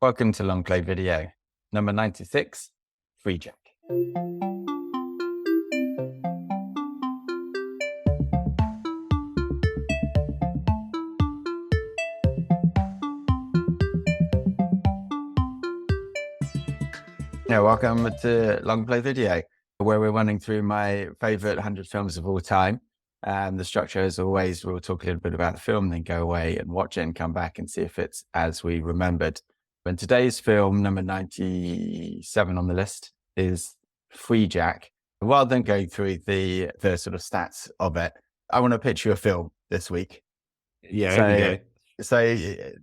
Welcome to Long Play Video, number 96, Freejack. Welcome to Long Play Video, where we're running through my favourite 100 films of all time. The structure, as always, we'll talk a little bit about the film, then go away and watch it and come back and see if it's as we remembered. And today's film, number 97 on the list, is Freejack. Rather than going through the sort of stats of it, I want to pitch you a film this week. Yeah. So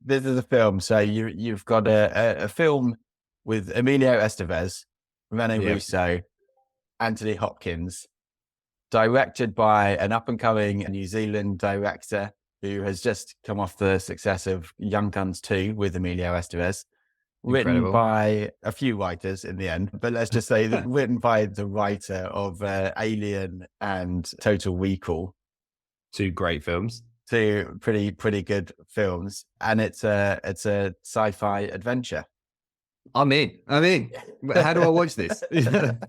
this is a film. So you've got a film with Emilio Estevez, Rene Russo, Anthony Hopkins, directed by an up-and-coming New Zealand director who has just come off the success of Young Guns 2 with Emilio Estevez. Written by a few writers in the end, but let's just say that written by the writer of Alien and Total Recall. Two great films. Two pretty good films. And it's a sci-fi adventure. I'm in. How do I watch this? And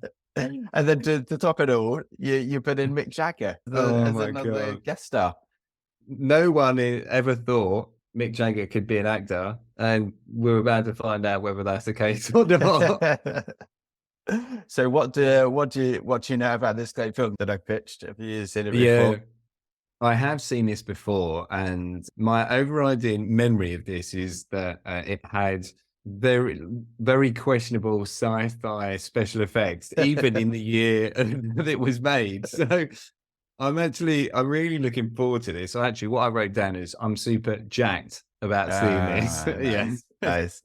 then to top it all, you put in Mick Jagger as another guest star. No one ever thought Mick Jagger could be an actor, and we're about to find out whether that's the case or not. So what do you know about this great film that I pitched? Have you seen it before? Yeah, I have seen this before, and my overriding memory of this is that it had very, very questionable sci-fi special effects, even in the year that it was made. So I'm really looking forward to this. So actually, what I wrote down is I'm super jacked about seeing this. Nice.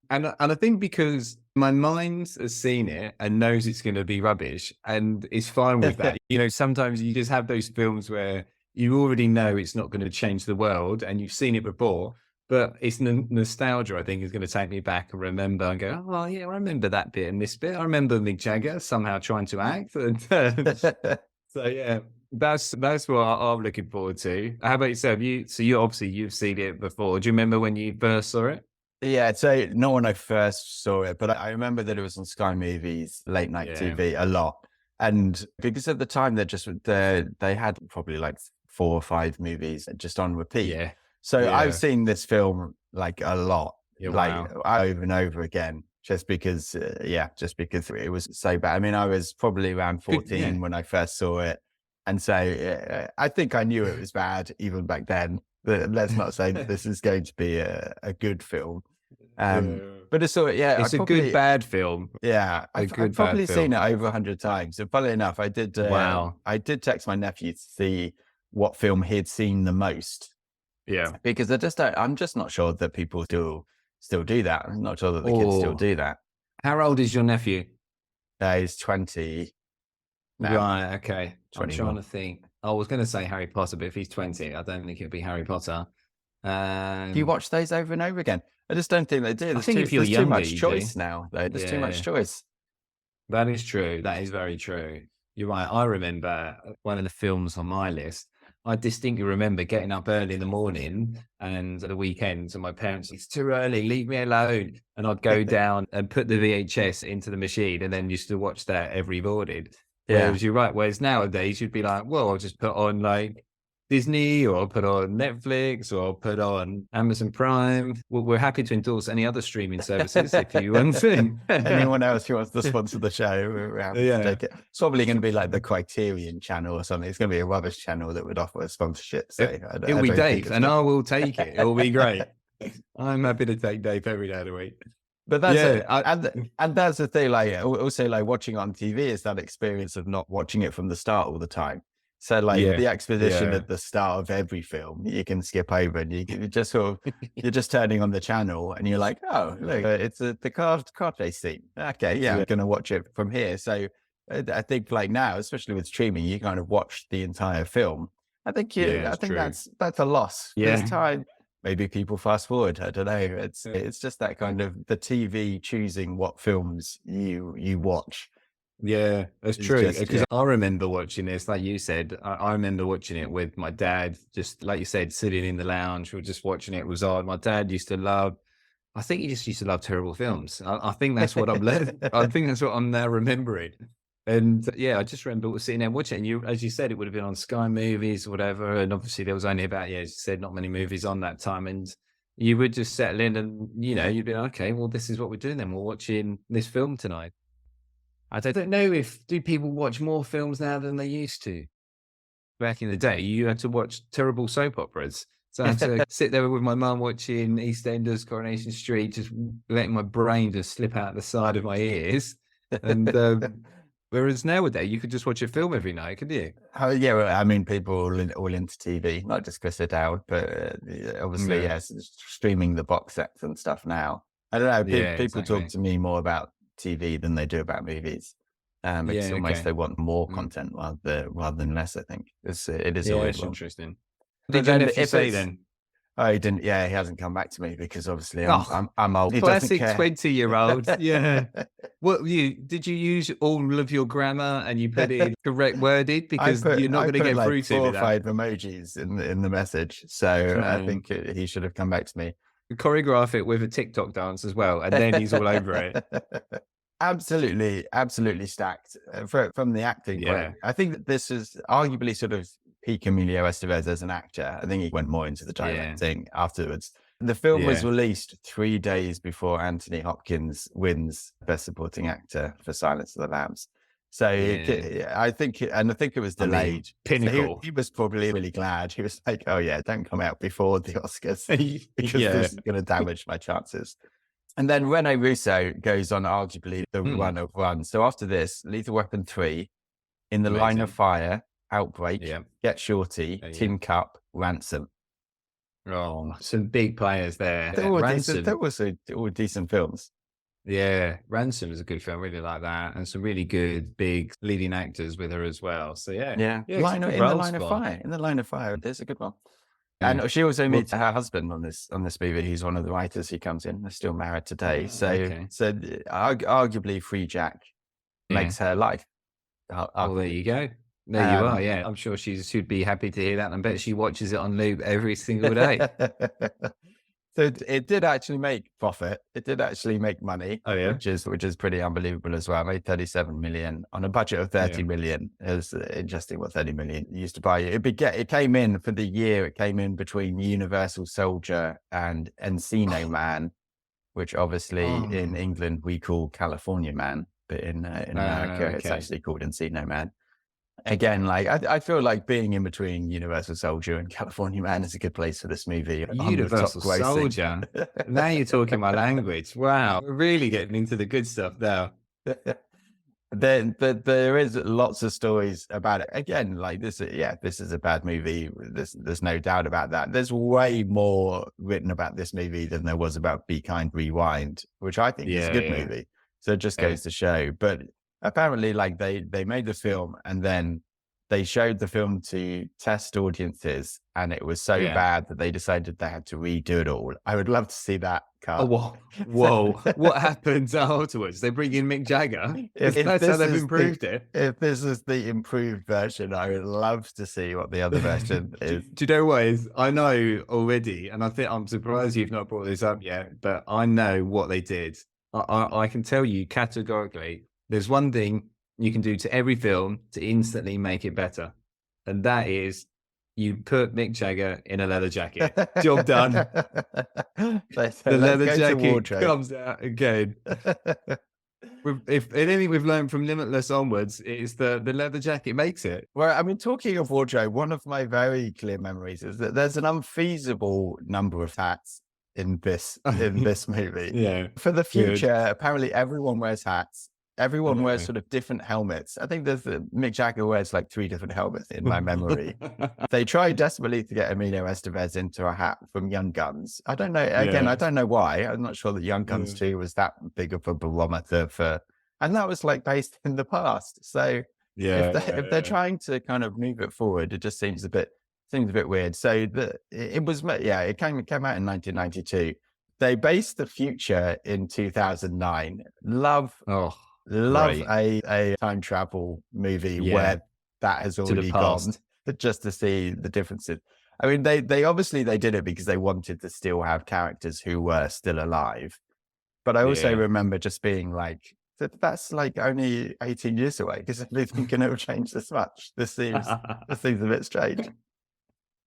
And I think because my mind has seen it and knows it's going to be rubbish, and is fine with that. Sometimes you just have those films where you already know it's not going to change the world, and you've seen it before. But it's nostalgia, I think, is going to take me back and remember and go, oh, yeah, I remember that bit and this bit. I remember Mick Jagger somehow trying to act. So, yeah, that's what I'm looking forward to. How about yourself? You've seen it before. Do you remember when you first saw it? Yeah, so not when I first saw it, but I remember that it was on Sky Movies, late night TV a lot. And because at the time they had probably like 4 or 5 movies just on repeat. Yeah. So I've seen this film like a lot, over and over again, just because it was so bad. I mean, I was probably around 14 when I first saw it. And so I think I knew it was bad even back then, but let's not say that this is going to be a good film. But it's a good bad film. Yeah, I've probably seen it over 100 times. And funnily enough, I did text my nephew to see what film he'd seen the most. Yeah, because I'm just not sure that people still do that. I'm not sure that the kids still do that. How old is your nephew? He's 20 now. Right, okay. 21. I'm trying to think. I was going to say Harry Potter, but if he's 20, I don't think it'll be Harry Potter. Do you watch those over and over again? I just don't think they do. There's too much choice now, though. There's too much choice. That is true. That is very true. You're right. I remember one of the films on my list. I distinctly remember getting up early in the morning and at the weekends, and my parents, it's too early, leave me alone. And I'd go down and put the VHS into the machine and then used to watch that every morning. Whereas you're right. Whereas nowadays you'd be like, well, I'll just put on like Disney, or I'll put on Netflix, or I'll put on Amazon Prime. Well, we're happy to endorse any other streaming services if you want to. Anyone else who wants to sponsor the show, we're happy to take it. It's probably going to be like the Criterion channel or something. It's going to be a rubbish channel that would offer a sponsorship. So it'll be Dave, and I will take it. It'll be great. I'm happy to take Dave every day of the week. But that's and that's the thing. Like also, like watching on TV is that experience of not watching it from the start all the time. So the exposition at the start of every film, you can skip over, and you just you're just turning on the channel and you're like, oh, look, it's the car chase scene. Okay, I'm going to watch it from here. So I think like now, especially with streaming, you kind of watch the entire film. I think that's a loss. This time, maybe people fast forward. I don't know. It's just that kind of the TV choosing what films you watch. Yeah, that's true. Because I remember watching this, like you said, I remember watching it with my dad, just like you said, sitting in the lounge. We were just watching it. It was on. My dad used to love I think you just used to love terrible films. I think that's what I'm I think that's what I'm now remembering. And yeah, I just remember sitting there watching it. And you, as you said, it would have been on Sky Movies or whatever. And obviously there was only about, yeah, as you said, not many movies on that time. And you would just settle in and, you know, you'd be like, okay, well, this is what we're doing then. We're watching this film tonight. I don't know do people watch more films now than they used to? Back in the day, you had to watch terrible soap operas. So I had to sit there with my mum watching EastEnders, Coronation Street, just letting my brain just slip out the side of my ears. And whereas nowadays, you could just watch a film every night, couldn't you? Oh, yeah, well, I mean, people are all into TV, not just Chris O'Dowd, but obviously, yes, streaming the box sets and stuff now. I don't know, people talk to me more about TV than they do about movies. It's almost they want more content rather than less, I think. It is always interesting. Did your nephew say then? Oh, he didn't. Yeah, he hasn't come back to me because obviously I'm old. Classic 20-year-old. Yeah. Did you use all of your grammar and you put it correct worded because you're not going to get like through to 4 or 5 emojis in the message. So I think he should have come back to me. Choreograph it with a TikTok dance as well, and then he's all over it. Absolutely stacked from the acting point. I think that this is arguably sort of peak Emilio Estevez as an actor. I think he went more into the directing afterwards. The film was released 3 days before Anthony Hopkins wins Best Supporting Actor for Silence of the Lambs. So I think it was delayed. Pinnacle. So he was probably really glad. He was like, "Oh yeah, don't come out before the Oscars because this is going to damage my chances." And then Rene Russo goes on arguably the run of runs. So after this, Lethal Weapon 3, In the Line of Fire, Outbreak, Get Shorty, Tin Cup, Ransom. Oh, some big players there. They're all decent films. Yeah, Ransom is a good film. Really like that, and some really good big leading actors with her as well. So In the Line of Fire, there's a good one. And she also meets her husband on this movie. He's one of the writers who comes in. They're still married today. So arguably Freejack makes her life. Well, there you go. There you are. Yeah, I'm sure she'd be happy to hear that. I bet she watches it on loop every single day. So it did actually make profit. It did actually make money, which is pretty unbelievable as well. It made 37 million on a budget of 30 million. It was interesting what 30 million used to buy you. It came in for the year. It came in between Universal Soldier and Encino Man, which obviously in England we call California Man, but in America it's actually called Encino Man. Again, like I feel like being in between Universal Soldier and California Man is a good place for this movie. Universal Soldier. Now you're talking my language. Wow, we're really getting into the good stuff now. There is lots of stories about it. Again, like this is a bad movie. There's no doubt about that. There's way more written about this movie than there was about Be Kind, Rewind, which I think is a good movie. So it just goes to show. But apparently, like they made the film and then they showed the film to test audiences, and it was so bad that they decided they had to redo it all. I would love to see that cut. Oh, whoa. What happens afterwards? They bring in Mick Jagger? If that's how they've improved it. If this is the improved version, I would love to see what the other version is. Do you know what is? I know already, and I think I'm surprised you've not brought this up yet, but I know what they did. I can tell you categorically, there's one thing you can do to every film to instantly make it better. And that is you put Mick Jagger in a leather jacket. Job done. The leather jacket comes out again. If anything we've learned from Limitless onwards, it's the leather jacket makes it. Well, I mean, talking of wardrobe, one of my very clear memories is that there's an unfeasible number of hats in this movie. For the future, apparently everyone wears hats. Everyone wears sort of different helmets. I think Mick Jagger wears like 3 different helmets in my memory. They tried desperately to get Emilio Estevez into a hat from Young Guns. I don't know. Again, I don't know why. I'm not sure that Young Guns 2 was that big of a barometer for, and that was like based in the past. So if they're trying to kind of move it forward, it just seems a bit weird. So it came out in 1992. They based The Future in 2009. Love a time travel movie where that has already gone, just to see the differences. I mean, they obviously they did it because they wanted to still have characters who were still alive. But I also remember just being like, that's like only 18 years away. Because everything can ever change this much. This seems a bit strange.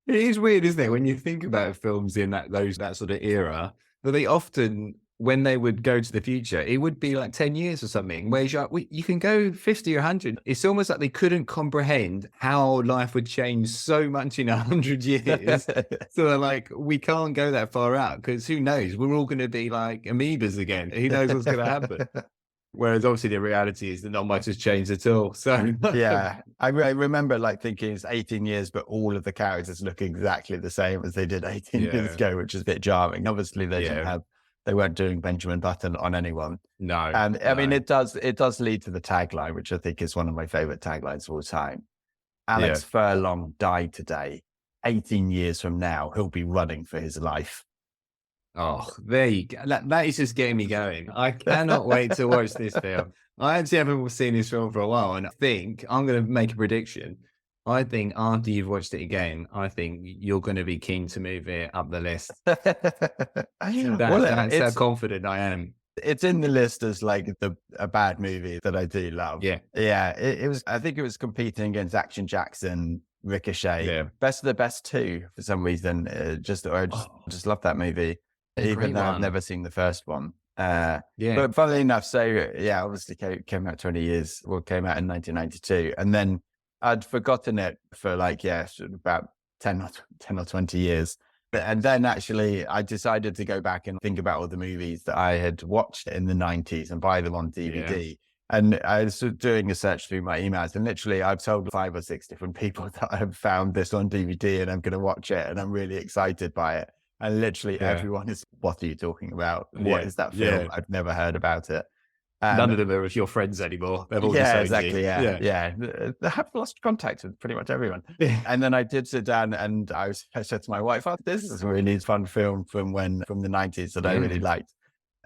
It is weird, isn't it, when you think about films in that sort of era, that they often, when they would go to the future, it would be like 10 years or something, whereas you can go 50 or 100. It's almost like they couldn't comprehend how life would change so much in 100 years. So they're like, we can't go that far out because who knows? We're all going to be like amoebas again. Who knows what's going to happen? Whereas obviously the reality is that not much has changed at all. So yeah, I remember like thinking it's 18 years, but all of the characters look exactly the same as they did 18 years ago, which is a bit jarring. Obviously they weren't doing Benjamin Button on anyone. No. And I mean, it does lead to the tagline, which I think is one of my favorite taglines of all time. Alex Furlong died today. 18 years from now, he'll be running for his life. Oh, there you go. That is just getting me going. I cannot wait to watch this film. I actually haven't seen this film for a while, and I think I'm going to make a prediction. I think after you've watched it again, I think you're going to be keen to move it up the list. That's how confident I am. It's in the list as like a bad movie that I do love. Yeah. It was. I think it was competing against Action Jackson, Ricochet, Best of the Best 2 for some reason. I just love that movie. Even though I've never seen the first one. But funnily enough, so obviously came out 20 years, came out in 1992. And then I'd forgotten it for like, about 10 or 20 years. And then actually I decided to go back and think about all the movies that I had watched in the 90s and buy them on DVD. Yeah. And I was doing a search through my emails, and literally I've told 5 or 6 different people that I've found this on DVD and I'm going to watch it. And I'm really excited by it. And literally everyone is, what are you talking about? What is that film? I've never heard about it. None of them are your friends anymore. They've all exactly. Yeah. They have lost contact with pretty much everyone. And then I did sit down and I said to my wife, this is a really fun film from the 90s that I really liked.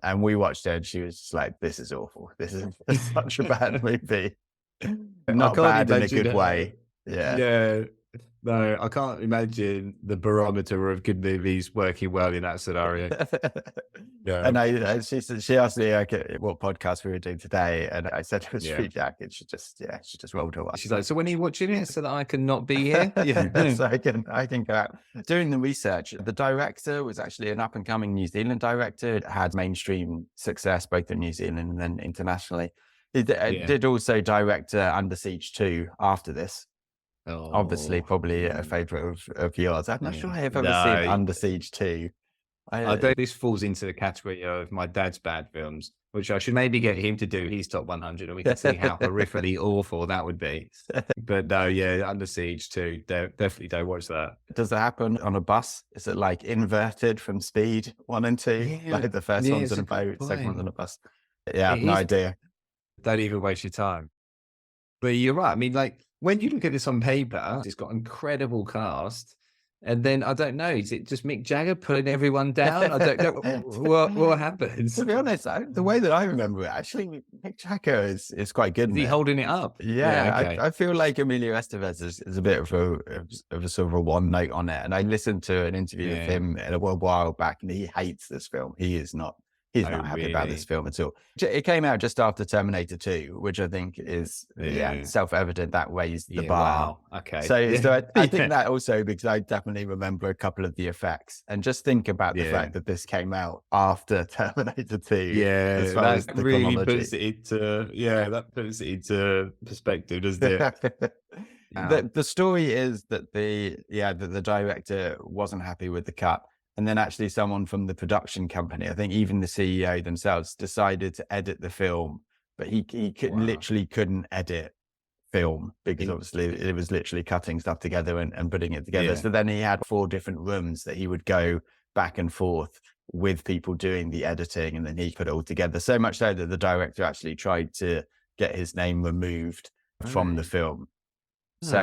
And we watched it and she was just like, this is awful. This is such a bad movie. Not bad in a good way. Yeah. No, I can't imagine the barometer of good movies working well in that scenario. And she asked me what podcast we were doing today, and I said it was Freejack, and she just rolled her eyes. She's like, "So when are you watching it so that I can not be here?" So I can go out. Doing the research, the director was actually an up and coming New Zealand director. It had mainstream success both in New Zealand and then internationally. It did also direct Under Siege 2 after this. Obviously, probably a favorite of yours. I'm not sure I've ever seen Under Siege 2. I think this falls into the category of my dad's bad films, which I should maybe get him to do his top 100, and we can see how horrifically awful that would be. But no, Under Siege 2, definitely don't watch that. Does it happen on a bus? Is it like inverted from Speed 1 and 2? Like the first one's on a boat, second one's on a bus. Yeah, I have no idea. Don't even waste your time. But you're right. I mean, like, when you look at this on paper, it's got an incredible cast. And then, I don't know, is it just Mick Jagger pulling everyone down? I don't know what happens. To be honest, the way that I remember it, actually, Mick Jagger is quite good. Is he holding it up? Yeah, okay. I feel like Emilio Estevez is a bit of a sort of a one note on it. And I listened to an interview with him a while back, and he hates this film. He's not happy about this film at all. It came out just after Terminator 2, which I think is self-evident that raised the bar. Wow. Okay. So I think that also, because I definitely remember a couple of the effects, and just think about the fact that this came out after Terminator 2. Yeah, that really puts it into perspective, doesn't it? The story is that the director wasn't happy with the cut. And then actually someone from the production company, I think even the CEO themselves, decided to edit the film, but he literally couldn't edit film because obviously it was literally cutting stuff together and putting it together. Yeah. So then he had 4 different rooms that he would go back and forth with people doing the editing, and then he put it all together. So much so that the director actually tried to get his name removed from the film. So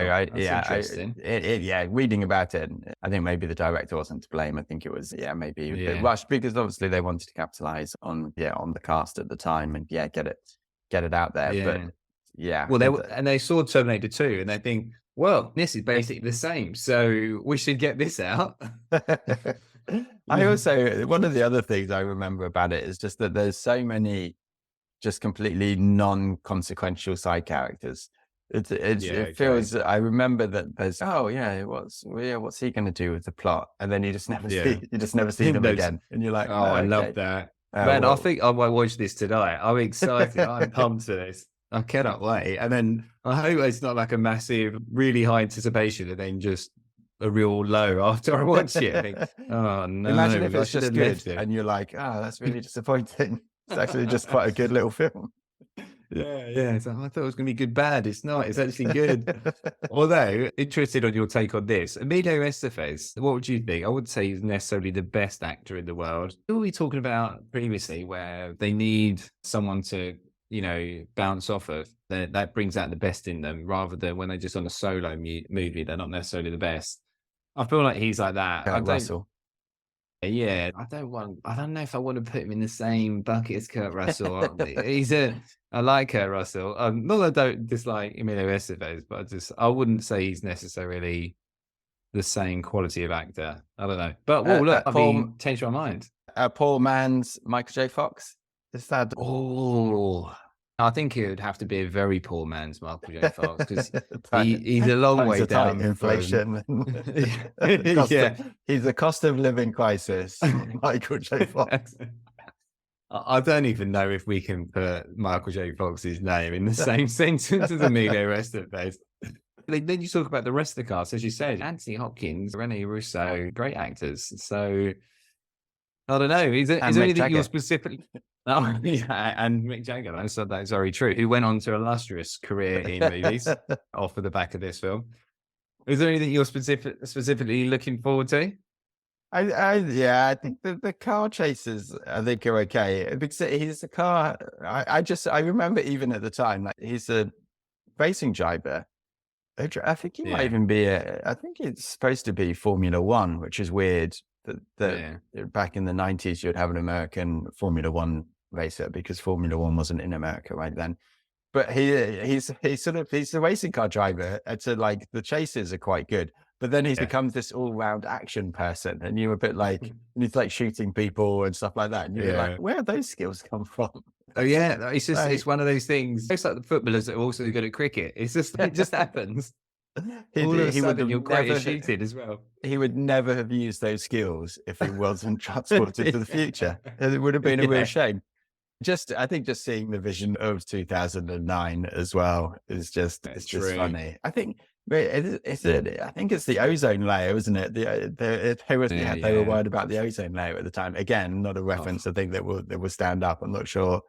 reading about it, I think maybe the director wasn't to blame. I think it was maybe a bit rushed, because obviously they wanted to capitalize on the cast at the time and get it out there. But well, they saw Terminator 2 and they think, Well, this is basically the same. So we should get this out. I also, one of the other things I remember about it is just that there's so many just completely non-consequential side characters. It feels, I remember that there's, what's he going to do with the plot? And then you just never see them again. And you're like, oh, I love that. Man, well, I think I might watch this tonight. I'm excited. I'm pumped for this. I cannot wait. And then I hope it's not like a massive, really high anticipation and then just a real low after I watch it. I think, oh no. Imagine if it's just good and you're like, oh, that's really disappointing. It's actually just quite a good little film. Yeah. So I thought it was going to be good, bad. It's not. It's actually good. Although, interested on your take on this. Emilio Estevez, what would you think? I wouldn't say he's necessarily the best actor in the world. Who were we talking about previously where they need someone to, bounce off of? That brings out the best in them rather than when they're just on a solo movie, they're not necessarily the best. I feel like he's like that. Russell. Yeah, I don't know if I want to put him in the same bucket as Kurt Russell. I like Kurt Russell. Not that I don't dislike Emilio Estevez, but I wouldn't say he's necessarily the same quality of actor. I don't know. But look, changed my mind. Poor man's Michael J. Fox. Is that? Oh, I think it would have to be a very poor man's Michael J. Fox because he's a long way down. Inflation. He's a cost of living crisis. Michael J. Fox. I don't even know if we can put Michael J. Fox's name in the same sentence as Emilio Estevez. Then you talk about the rest of the cast, as you said, Anthony Hopkins, Rene Russo, great actors. So I don't know. Is there anything you're specifically? Oh, yeah, and Mick Jagger. I said that's very true. Who went on to an illustrious career in movies off of the back of this film. Is there anything you're specifically looking forward to? I think the car chases I think are okay because he's a car. I remember even at the time like he's a racing driver. I think he might even be I think it's supposed to be Formula One, which is weird. That back in the 90s you'd have an American Formula One racer because Formula One wasn't in America right then. But he's a racing car driver. So like the chases are quite good. But then he's become this all-round action person, and you're a bit like, and he's like shooting people and stuff like that. And you're like, where do those skills come from? Oh yeah, it's just it's one of those things. It's like the footballers that are also good at cricket. It just happens. He would you're great at shooting as well. He would never have used those skills if he wasn't transported to the future. It would have been a real shame. I think just seeing the vision of 2009 as well is just funny. I think it's the ozone layer, isn't it? They were worried about the ozone layer at the time. Again, not a reference I think that will stand up. I'm not sure.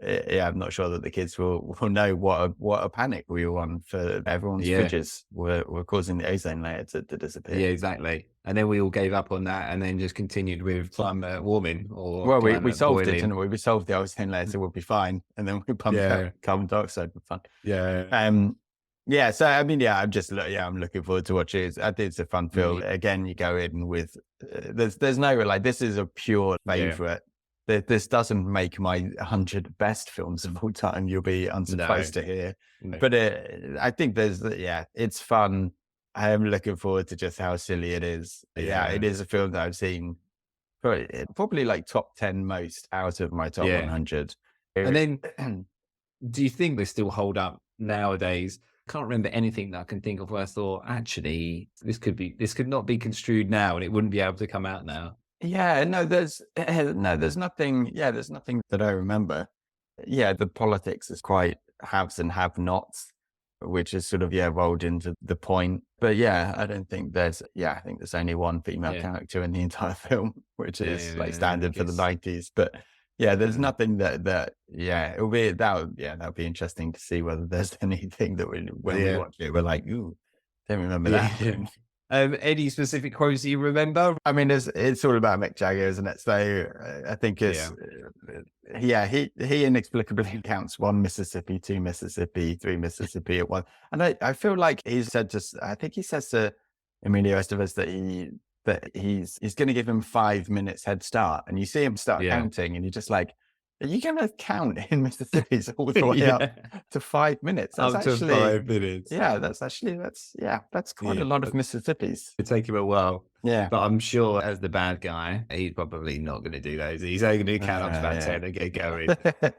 I'm not sure that the kids will know what a panic we were on for everyone's fridges were causing the ozone layer to disappear. Yeah, exactly. And then we all gave up on that and then just continued with climate warming. We solved it, didn't we? We solved the ozone layer, so we'll be fine. And then we pumped out carbon dioxide for fun. Yeah. So I mean, I'm looking forward to watching it. I think it's a fun film. Again, you go in with there's no like this is a pure favorite. This doesn't make my 100 best films of all time. You'll be unsurprised to hear, but I think it's fun. I am looking forward to just how silly it is. It is a film that I've seen probably like top 10 most out of my top 100. And then, do you think they still hold up nowadays? I can't remember anything that I can think of where I thought actually this could not be construed now, and it wouldn't be able to come out now. There's nothing. There's nothing that I remember. The politics is quite haves and have nots, which is sort of rolled into the point. But I don't think there's. I think there's only one female character in the entire film, which is standard for the 90s. But there's nothing that it'll be that'll be interesting to see whether there's anything that when we watch it we're like, ooh, don't remember that. Any specific quotes you remember? I mean, it's all about Mick Jagger, isn't it? So I think it's he inexplicably counts 1 Mississippi, 2 Mississippi, 3 Mississippi at one. And I feel like he said I think he says to Emilio Estevez that he's going to give him 5 minutes head start, and you see him start counting, and you're just like, Are you going to count in Mississippi's all the way up to 5 minutes? That's up to 5 minutes. Yeah, that's quite a lot of Mississippi's. It'd take him a while. Yeah. But I'm sure as the bad guy, he's probably not going to do those. He's only going to count up to about 10 and get going.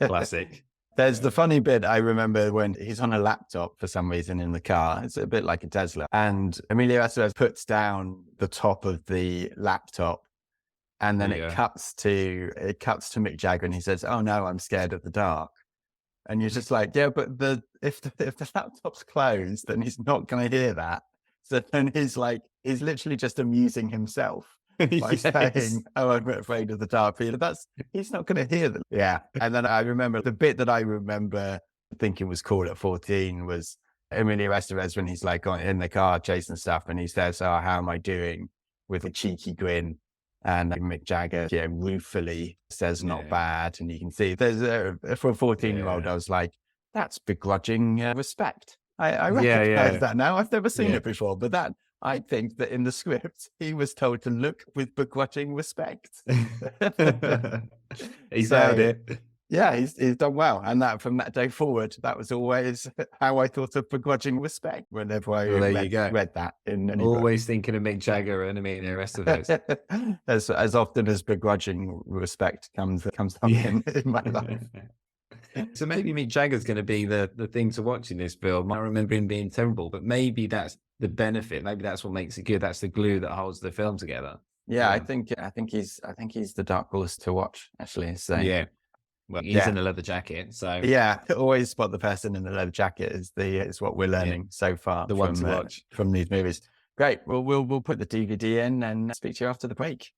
Classic. There's the funny bit I remember when he's on a laptop for some reason in the car. It's a bit like a Tesla. And Emilio Estevez puts down the top of the laptop, and then it cuts to Mick Jagger, and he says, "Oh no, I'm scared of the dark." And you're just like, yeah, but if the laptop's closed, then he's not going to hear that. So then he's literally just amusing himself by saying, "Oh, I'm afraid of the dark." He's not going to hear that. Yeah. And then I remember the bit that I remember thinking was cool at 14 was Emilio Estevez when he's like in the car chasing stuff, and he says, "Oh, how am I doing?" with a cheeky grin. And Mick Jagger, ruefully says, "Not bad." And you can see there's for a 14-year-old, I was like, that's begrudging respect. I recognize that now. I've never seen it before, but I think that in the script, he was told to look with begrudging respect. He's found it. Yeah, he's done well. And that from that day forward, that was always how I thought of begrudging respect whenever I read that in any always book. Thinking of Mick Jagger and Emilio Estevez. as often as begrudging respect comes up in my life. So maybe Mick Jagger's going to be the thing to watch in this film. I remember him being terrible, but maybe that's the benefit. Maybe that's what makes it good. That's the glue that holds the film together. Yeah, I think he's the dark horse to watch, actually. So yeah. Well, he's in a leather jacket, so always spot the person in the leather jacket is what we're learning so far. The one to watch from these movies. Great. Well, we'll put the DVD in and speak to you after the break.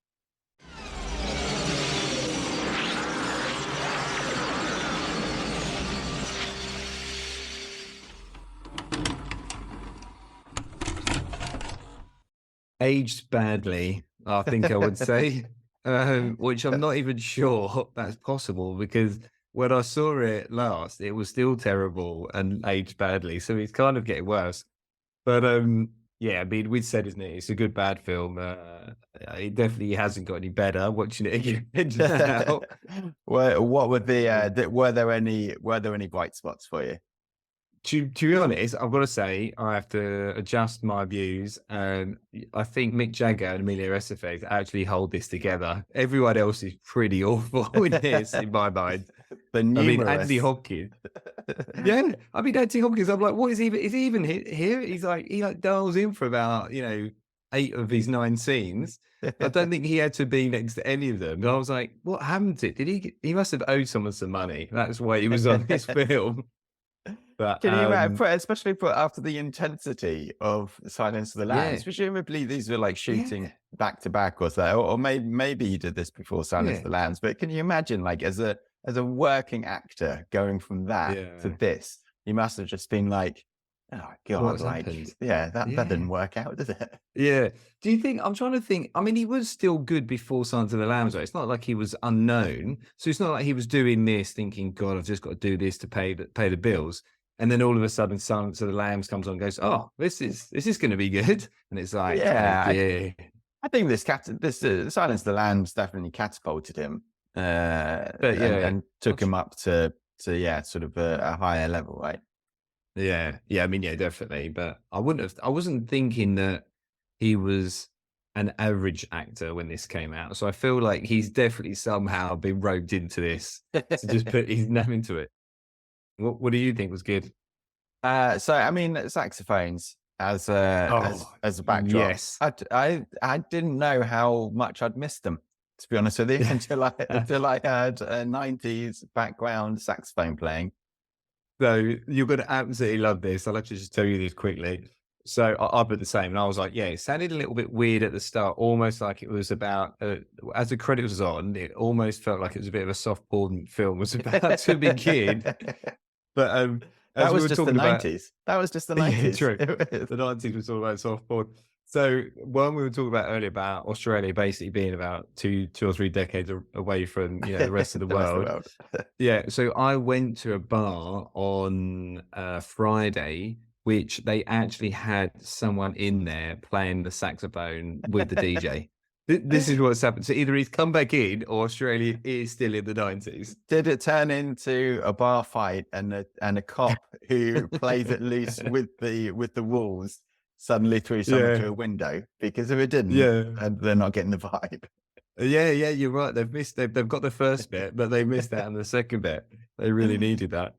Aged badly, I think I would say. Which I'm not even sure that's possible, because when I saw it last, it was still terrible and aged badly. So it's kind of getting worse. But yeah, I mean, we've said, isn't it? It's a good bad film. It definitely hasn't got any better watching it again now. What were were there any bright spots for you? To be honest, I've got to say, I have to adjust my views. I think Mick Jagger and Emilio Estevez actually hold this together. Everyone else is pretty awful in this, in my mind. Anthony Hopkins. Anthony Hopkins, I'm like, what is he even here? He dials in for about, 8 of his 9 scenes. I don't think he had to be next to any of them. And I was like, what happened to it? He must have owed someone some money. That's why he was on this film. But can you imagine, especially after the intensity of Silence of the Lambs? Presumably these were like shooting back to back or so, or maybe he did this before Silence of the Lambs. But can you imagine, like, as a working actor going from that to this? You must have just been like, oh God, that didn't work out, did it? Yeah. Do you think? I'm trying to think. I mean, he was still good before Silence of the Lambs, right? It's not like he was unknown. So it's not like he was doing this thinking, God, I've just got to do this to pay the bills. And then all of a sudden, Silence of the Lambs comes on and goes, "Oh, this is going to be good." And it's like, I think this Silence of the Lambs definitely catapulted him, and took him up to sort of a higher level, right? Yeah. I mean, definitely. But I wasn't thinking that he was an average actor when this came out. So I feel like he's definitely somehow been roped into this to just put his name into it. What do you think was good? So I mean, saxophones as a backdrop. Yes, I didn't know how much I'd missed them, to be honest with you, until I had a 90s background saxophone playing. So you're going to absolutely love this. I'll actually just tell you this quickly. So I put the same, and I was like, it sounded a little bit weird at the start, almost like it was about, as the credit was on, it almost felt like it was a bit of a soft porn film was about to begin. But that was just the 90s. That was just the 90s. Yeah, true. The 90s was all about soft porn. So when we were talking about earlier about Australia basically being about 2 or 3 decades away from the rest of the world. So I went to a bar on Friday, which they actually had someone in there playing the saxophone with the DJ. This is what's happened. So either he's come back in, or Australia is still in the 90s. Did it turn into a bar fight and a cop who plays it loose with the walls suddenly threw someone through a window? Because if it didn't, and they're not getting the vibe. Yeah, you're right. They've got the first bit, but they missed out on the second bit. They really needed that.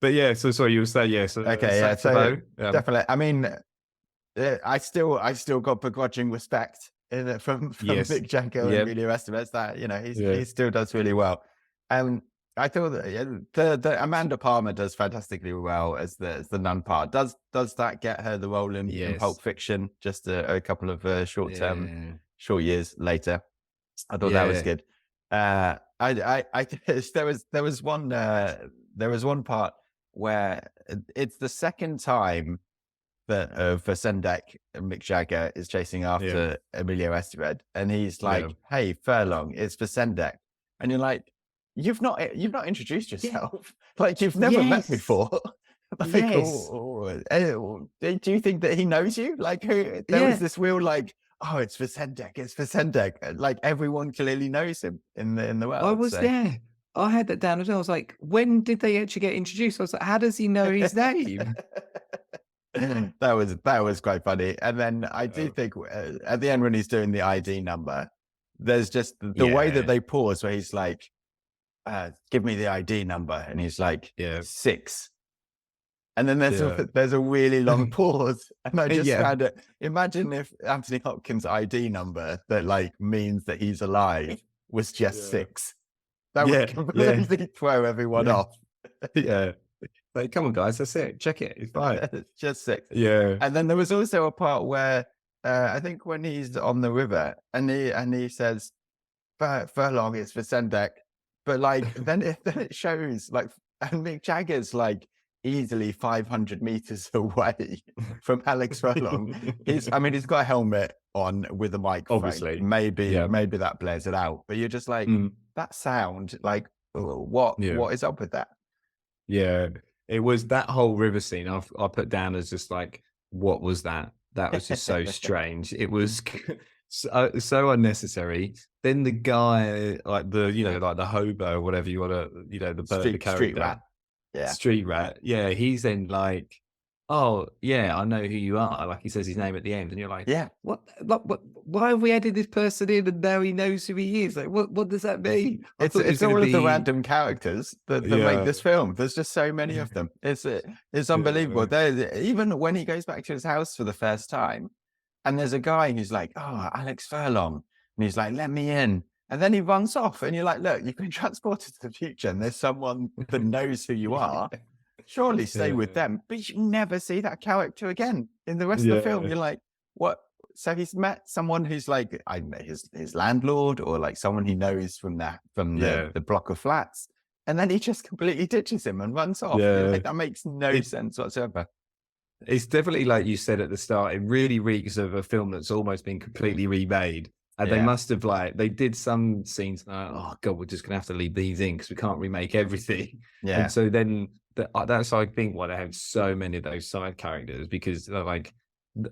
But yeah, so sorry, you were saying so okay, so definitely. I mean, I still got begrudging respect from Mick Jagger and Emilio Estevez. That he still does really well. I thought that the Amanda Palmer does fantastically well as the nun part. Does that get her the role in Pulp Fiction? Just a couple of short years later. I thought that was good. There was one part where it's the second time that Fessendek, Mick Jagger, is chasing after Emilio Estevez, and he's like, "Hey, Furlong, it's Fessendek," and you're like, "You've not introduced yourself. Like you've never met before." Like, do you think that he knows you? Like, there was this real like, "Oh, it's Fessendek, it's Fessendek." Like everyone clearly knows him in the world. I was there. I had that down as well. I was like, when did they actually get introduced? I was like, how does he know his name? That was quite funny. And then I do think at the end when he's doing the ID number, there's just the way that they pause where he's like, "Give me the ID number," and he's like, 6. And then there's a really long pause, and I just found it. Imagine if Anthony Hopkins' ID number that like means that he's alive was just 6. That would completely throw everyone off. Like, come on, guys, that's it. Check it. It's fine. It's just 6. Yeah. And then there was also a part where I think when he's on the river and he says, "Furlong is Fessendek," but like then it shows like, and Mick Jagger's like easily 500 meters away from Alex Furlong. He's got a helmet on with a microphone. Obviously, maybe that blares it out. But you're just like, that sound, like, what is up with that? Yeah, it was that whole river scene. I put down as just like, what was that? That was just so strange. It was so unnecessary. Then the guy, like the hobo or whatever you want to, the street rat. Yeah. Street rat. Yeah. He's then like, "Oh yeah, I know who you are." Like he says his name at the end, and you're like, what? Why have we added this person in and now he knows who he is? Like, what does that mean? It's all of the random characters that make this film. There's just so many of them. It's unbelievable. Even when he goes back to his house for the first time, and there's a guy who's like, "Oh, Alex Furlong," and he's like, "Let me in." And then he runs off, and you're like, "Look, you've been transported to the future, and there's someone that knows who you are. Surely stay with them." But you never see that character again in the rest of the film. You're like, "What?" So he's met someone who's like, I don't know, his landlord, or like someone he knows from the block of flats, and then he just completely ditches him and runs off. Like, that makes no sense whatsoever. It's definitely, like you said at the start, it really reeks of a film that's almost been completely remade. And they must have they did some scenes like, "Oh God, we're just gonna have to leave these in because we can't remake everything." Yeah. And so then that's, I think, why they have so many of those side characters, because they're like,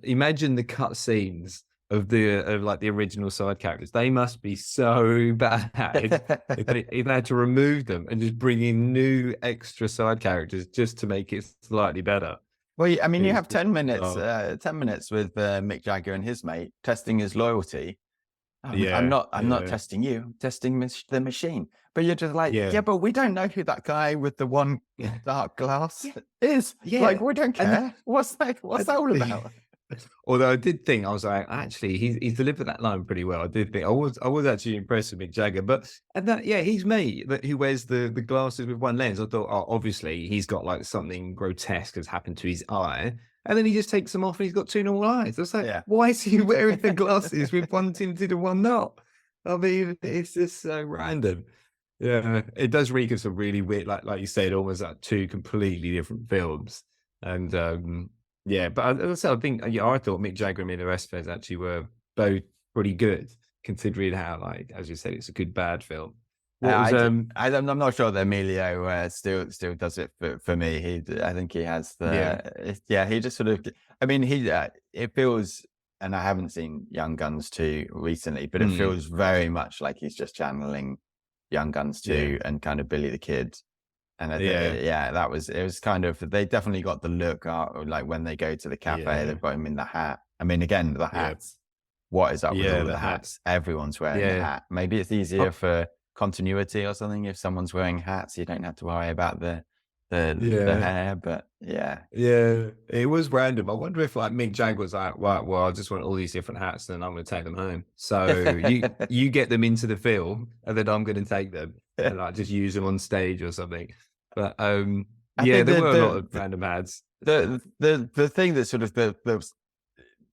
imagine the cut scenes of the original side characters. They must be so bad if they had to remove them and just bring in new extra side characters just to make it slightly better. Well, I mean, you have 10 minutes, 10 minutes with Mick Jagger and his mate testing his loyalty. I'm not testing you, I'm testing the machine. But you're just like, but we don't know who that guy with the one dark glass is. Like, we don't care. What's that all about? Although I did think, I was like, actually, he's delivered that line pretty well. I did think I was actually impressed with Mick Jagger, he's me who wears the glasses with one lens. I thought, obviously he's got like something grotesque has happened to his eye, and then he just takes them off and he's got 2 normal eyes. I was like, why is he wearing the glasses with one tinted and one not? I mean, it's just so random. Yeah, it does reek of some really weird, like you said, almost like 2 completely different films, and but I think I thought Mick Jagger and Emilio Estevez actually were both pretty good, considering how, like as you said, it's a good bad film. I'm not sure that Emilio still does it for me. I think he has he just sort of. I mean, it feels and I haven't seen Young Guns 2 recently, but it feels very much like he's just channeling Young Guns 2 and kind of Billy the Kid. And it was kind of, they definitely got the look, like when they go to the cafe, they've got him in the hat. I mean, again, the hats. What is up with all the hats? Everyone's wearing a hat. Maybe it's easier for continuity or something if someone's wearing hats. You don't have to worry about the hair, but it was random. I wonder if like Mick Jagger was like, right, well, I just want all these different hats, and I'm going to take them home. So you get them into the film, and then I'm going to take them and like just use them on stage or something. But there were a lot of random ads. The thing that sort of the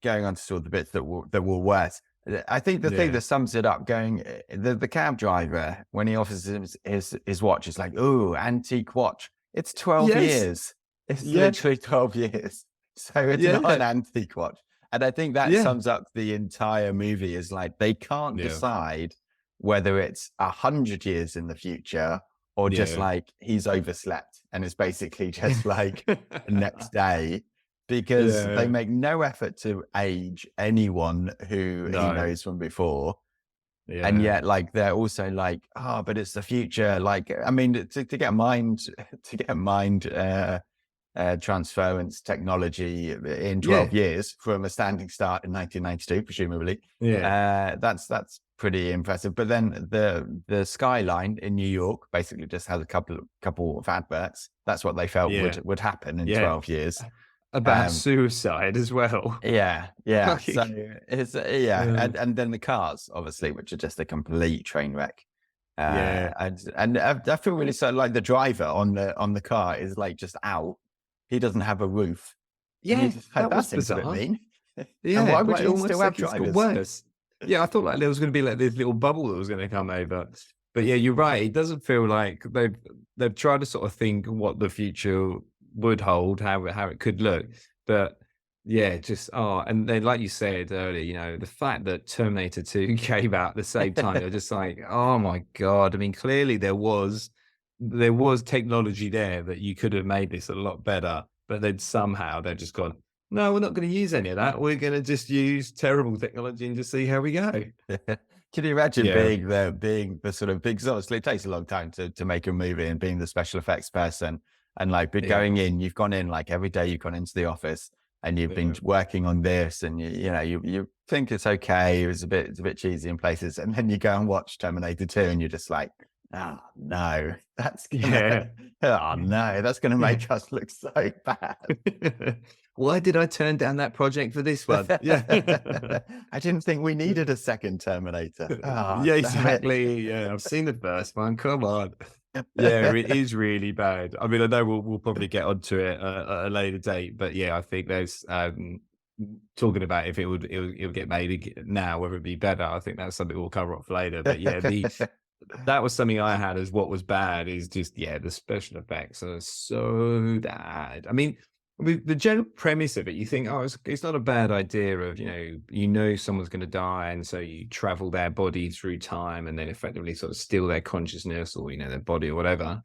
going on to sort of the bits that were worse. I think the thing that sums it up, the cab driver, when he offers his watch, is like, oh, antique watch. It's 12 years. It's literally 12 years. So it's not an antique watch. And I think that sums up the entire movie, is like, they can't decide whether it's 100 years in the future or just like he's overslept and it's basically just like next day, because they make no effort to age anyone who he knows from before. And yet, like, they're also like, but it's the future. Like, I mean, to get mind transference technology in 12 years from a standing start in 1992, presumably. That's pretty impressive. But then the skyline in New York basically just has a couple of adverts. That's what they felt would happen in 12 years. About suicide as well. So it's and then the cars, obviously, which are just a complete train wreck. And I feel really so, like, the driver on the car is like just out. He doesn't have a roof. That seems a bit mean. Why would you still have drivers? Worse. I thought like there was going to be like this little bubble that was going to come over. But you're right. It doesn't feel like they've tried to sort of think what the future would hold, how it could look. But and then, like you said earlier, the fact that Terminator 2 came out at the same time, you're just like, oh my God. I mean, clearly there was technology there that you could have made this a lot better, but then somehow they've just gone, no, we're not going to use any of that. We're going to just use terrible technology and just see how we go. Can you imagine being the sort of big, obviously it takes a long time to make a movie, and being the special effects person, and like going in, you've gone in like every day, you've gone into the office and you've been working on this, and you think it's okay. It was a bit cheesy in places. And then you go and watch Terminator 2 and you're just like, oh no, that's gonna make us look so bad. Why did I turn down that project for this one? I didn't think we needed a second Terminator. Exactly. I've seen the first one. Come on. It is really bad. I mean, I know we'll probably get onto it at a later date, but I think there's talking about if it would get made now, whether it'd be better. I think that's something we'll cover off later. But that was something I had as what was bad, is just the special effects are so bad. I mean, the general premise of it, you think, it's not a bad idea of, someone's going to die, and so you travel their body through time and then effectively sort of steal their consciousness or, their body or whatever.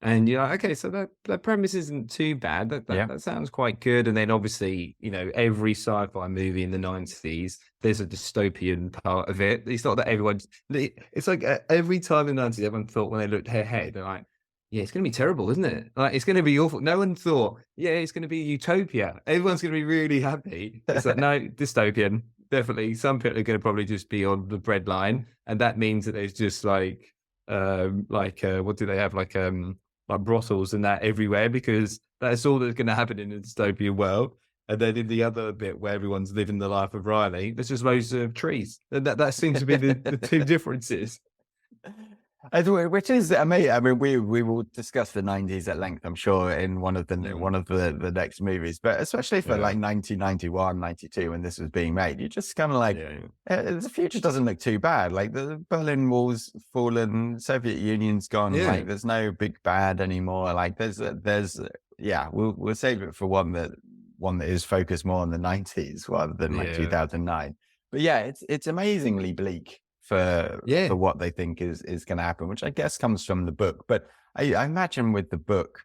And you're like, okay, so that premise isn't too bad. That sounds quite good. And then obviously, every sci-fi movie in the 90s, there's a dystopian part of it. It's not that it's like every time in the 90s, everyone thought when they looked ahead, they're like, it's going to be terrible, isn't it? Like, it's going to be awful. No one thought, it's going to be utopia. Everyone's going to be really happy. It's like, no, dystopian. Definitely. Some people are going to probably just be on the breadline. And that means that there's just what do they have? Like brothels and that everywhere, because that's all that's going to happen in a dystopian world. And then in the other bit where everyone's living the life of Riley, there's just loads of trees. And that seems to be the two differences. Which is amazing. I mean, we will discuss the 90s at length, I'm sure, in one of the next movies. But especially for like 1991, 92, when this was being made, you're just kind of like, the future doesn't look too bad. Like, the Berlin Wall's fallen, Soviet Union's gone. Like, there's no big bad anymore. Like, we'll save it for one that is focused more on the 90s rather than like 2009. But it's amazingly bleak for what they think is going to happen, which I guess comes from the book. But I imagine with the book,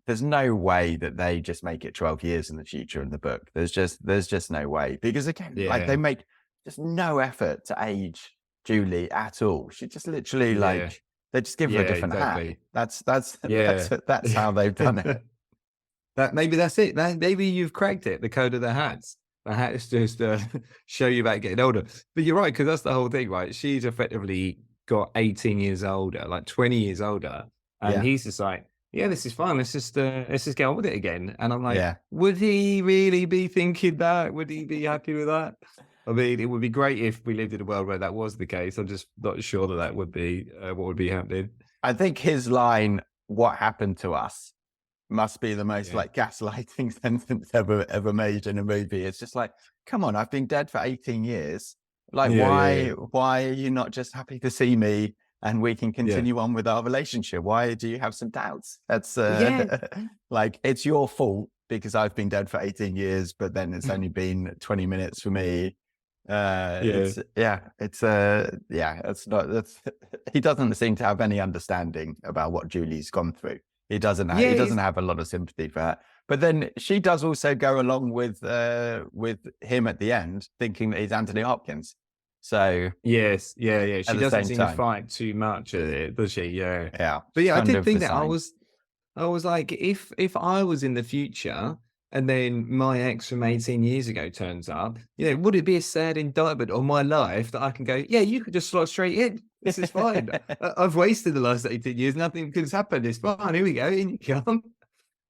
there's no way that they just make it 12 years in the future in the book. There's just no way, because again, like they make just no effort to age Julie at all. She just literally like they just give her a different hat. That's how they've done it. Maybe that's it. Maybe you've cracked it. The code of the hats. The hats just show you about getting older. But you're right, because that's the whole thing, right? She's effectively got 18 years older, like 20 years older, and he's just like, yeah, this is fine. Let's just get on with it again. And I'm like, would he really be thinking that? Would he be happy with that? I mean, it would be great if we lived in a world where that was the case. I'm just not sure that would be what would be happening. I think his line, "What happened to us," must be the most like gaslighting sentence ever made in a movie. It's just like, come on, I've been dead for 18 years. Like, why are you not just happy to see me and we can continue on with our relationship? Why do you have some doubts? That's like, it's your fault because I've been dead for 18 years, but then it's only been 20 minutes for me. It's he doesn't seem to have any understanding about what Julie's gone through. He doesn't have a lot of sympathy for her. But then she does also go along with him at the end, thinking that he's Anthony Hopkins. So she doesn't seem to fight too much at it, does she? Yeah. But yeah, I did think that I was like, if I was in the future and then my ex from 18 years ago turns up, would it be a sad indictment on my life that I can go, yeah, you could just slot straight in. This is fine. I've wasted the last 18 years. Nothing could happen. It's fine. Here we go. In you come.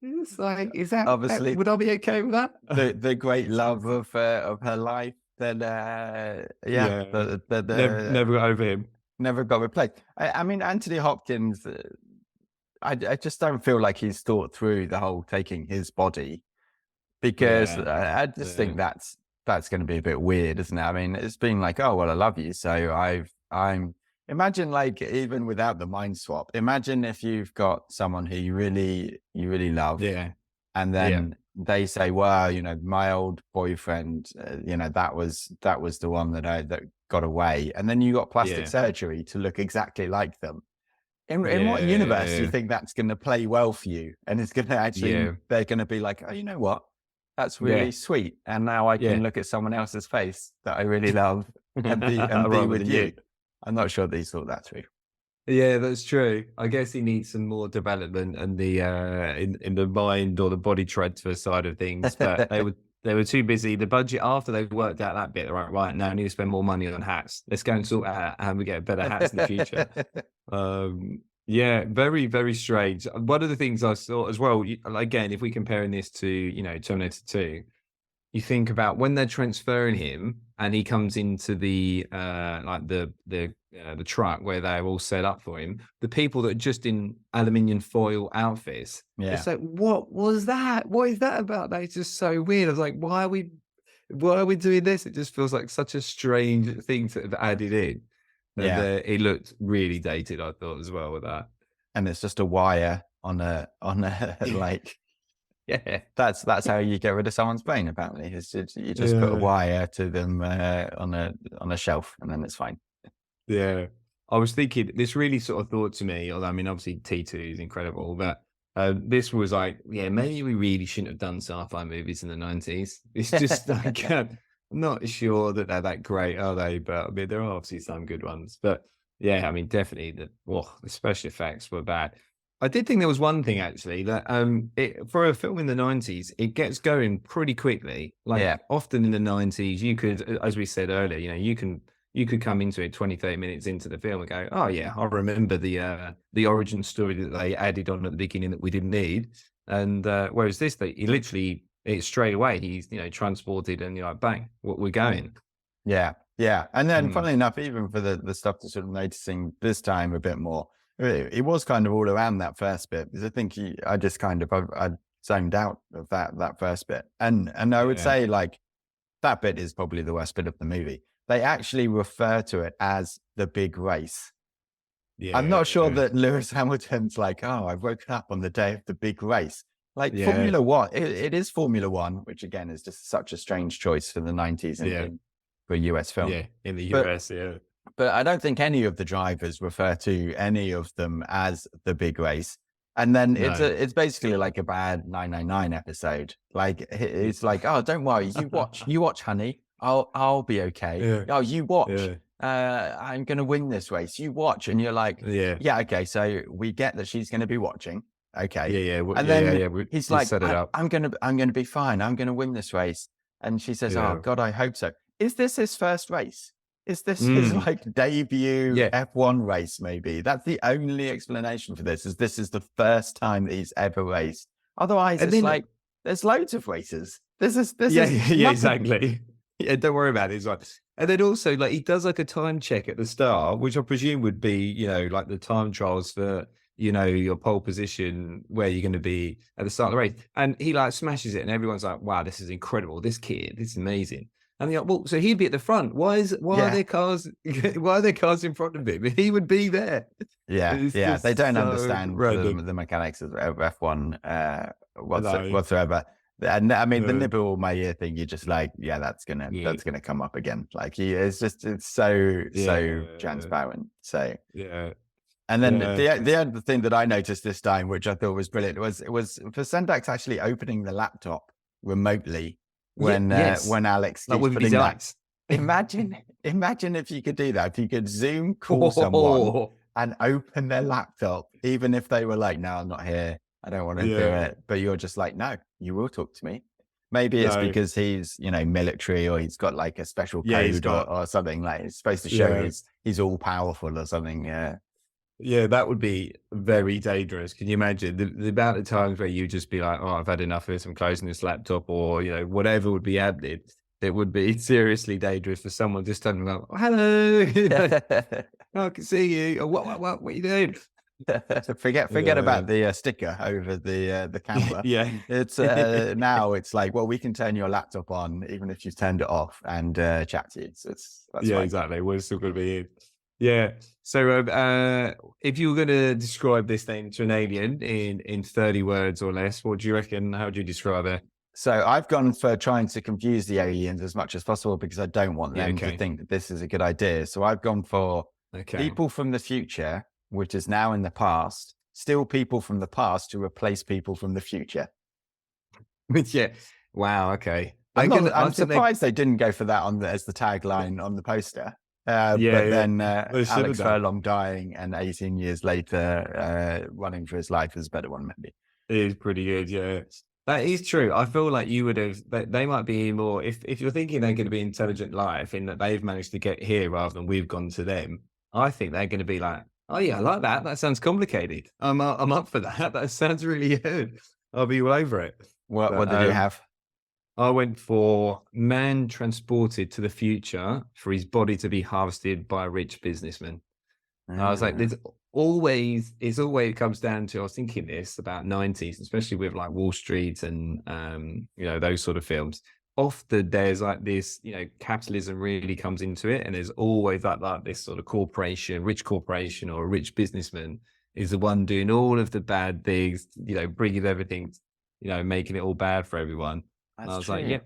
It's like, is that obviously? Would I be okay with that? The great love of her life. Then never got over him. Never got replaced. I mean, Anthony Hopkins. I just don't feel like he's thought through the whole taking his body, because I just think that's going to be a bit weird, isn't it? I mean, it's been like, oh well, I love you, so I'm. Imagine, like, even without the mind swap, imagine if you've got someone who you really love, and then they say, well, my old boyfriend, that was the one that got away, and then you got plastic surgery to look exactly like them. In what universe do you think that's going to play well for you? And it's going to actually, they're going to be like, oh, you know what? That's really sweet. And now I can look at someone else's face that I really love and be with you. I'm not sure that he thought that through. Yeah, that's true. I guess he needs some more development and the in the mind or the body transfer side of things. But they were too busy. The budget, after they worked out that bit, right now I need to spend more money on hats. Let's go and sort out how we get better hats in the future. Very, very strange. One of the things I saw as well, again, if we're comparing this to Terminator 2, you think about when they're transferring him and he comes into the truck where they're all set up for him, the people that are just in aluminium foil outfits, it's like, what was that? What is that about? That's just so weird. I was like, why are we doing this? It just feels like such a strange thing to have added in. And it looked really dated, I thought, as well, with that. And it's just a wire on a like. Yeah, that's how you get rid of someone's brain. Apparently, you just put a wire to them on a shelf, and then it's fine. Yeah, I was thinking this really sort of thought to me. Although I mean, obviously T2 is incredible, but this was like, maybe we really shouldn't have done sci-fi movies in the 90s. It's just like I'm not sure that they're that great, are they? But I mean, there are obviously some good ones. But yeah, I mean, definitely the special effects were bad. I did think there was one thing actually that for a film in the 90s, it gets going pretty quickly. Like often in the 90s, you could, as we said earlier, you could come into it 20, 30 minutes into the film and go, oh yeah, I remember the origin story that they added on at the beginning that we didn't need. And whereas this, it's straight away, he's transported and you're like, bang, we're going. Yeah. And then funnily enough, even for the stuff that's sort of noticing this time a bit more, it was kind of all around that first bit, because I think I zoned out of that first bit. And I would say, like, that bit is probably the worst bit of the movie. They actually refer to it as the big race. I'm not sure that Lewis Hamilton's like, oh, I've woken up on the day of the big race. Like Formula One, it is Formula One, which again is just such a strange choice for the 90s for a US film. Yeah, in the US, But I don't think any of the drivers refer to any of them as the big race. And then No. it's basically like a bad 999 episode. Like it's like, oh, don't worry, you watch, honey. I'll be okay. Yeah. Oh, you watch. Yeah. I'm gonna win this race. You watch, and you're like, Yeah. yeah, okay. So we get that she's gonna be watching. Okay. Yeah. Yeah. And Yeah. then Yeah. he's You like, set it up. I'm gonna be fine. I'm gonna win this race. And she says, oh Yeah. God, I hope so. Is this his first race? Is this his like debut F1 race? Maybe that's the only explanation for this. Is this is the first time that he's ever raced? Otherwise, it's like there's loads of races. This is exactly. Yeah, don't worry about it. It's like, and then also like he does like a time check at the start, which I presume would be, you know, like the time trials for, you know, your pole position where you're going to be at the start of the race, and he like smashes it, and everyone's like, "Wow, this is incredible! This kid, this is amazing." And you're like, well, so he'd be at the front. Why are there cars? Why are there cars in front of him? He would be there. Yeah, they don't understand the mechanics of F1 whatsoever. And I mean, the nibble my ear thing, you're just like, yeah, that's gonna come up again. Like it's so transparent. So yeah. And then the other thing that I noticed this time, which I thought was brilliant, was for Sendax actually opening the laptop remotely when Alex keeps putting that. Imagine if you could do that. If you could Zoom call someone and open their laptop, even if they were like, "No, I'm not here. I don't want to do it." But you're just like, "No, you will talk to me." Maybe it's because he's, you know, military, or he's got like a special code or something. Like it's supposed to show he's all powerful or something. Yeah. Yeah, that would be very dangerous. Can you imagine the amount of times where you just be like, "Oh, I've had enough of this. I'm closing this laptop," or you know, whatever would be happening. It would be seriously dangerous for someone just turning around. Oh, hello, I can see you. Oh, what are you doing? Forget about the sticker over the camera. It's now it's like, well, we can turn your laptop on even if you've turned it off and chat to you. So that's fine. Exactly. We're still going to be in. Yeah. So if you were going to describe this thing to an alien in 30 words or less, what do you reckon? How would you describe it? So I've gone for trying to confuse the aliens as much as possible because I don't want them to think that this is a good idea. So I've gone for people from the future, which is now in the past, still people from the past to replace people from the future. Yeah. Wow. Okay. I'm surprised they didn't go for that as the tagline on the poster. But then Alex Furlong dying and 18 years later running for his life is a better one, maybe. It is pretty good, yeah. That is true. I feel like you would have, they might be more, if you're thinking they're going to be intelligent life in that they've managed to get here rather than we've gone to them, I think they're going to be like, oh yeah, I like that. That sounds complicated. I'm up for that. That sounds really good. I'll be all over it. What did you have? I went for man transported to the future for his body to be harvested by a rich businessman. I was like, it's always comes down to, I was thinking this about 90s, especially with like Wall Street and, you know, those sort of films. Often there's like this, you know, capitalism really comes into it. And there's always like this sort of corporation, rich corporation or a rich businessman is the one doing all of the bad things, you know, bringing everything, you know, making it all bad for everyone. And I was like, yeah.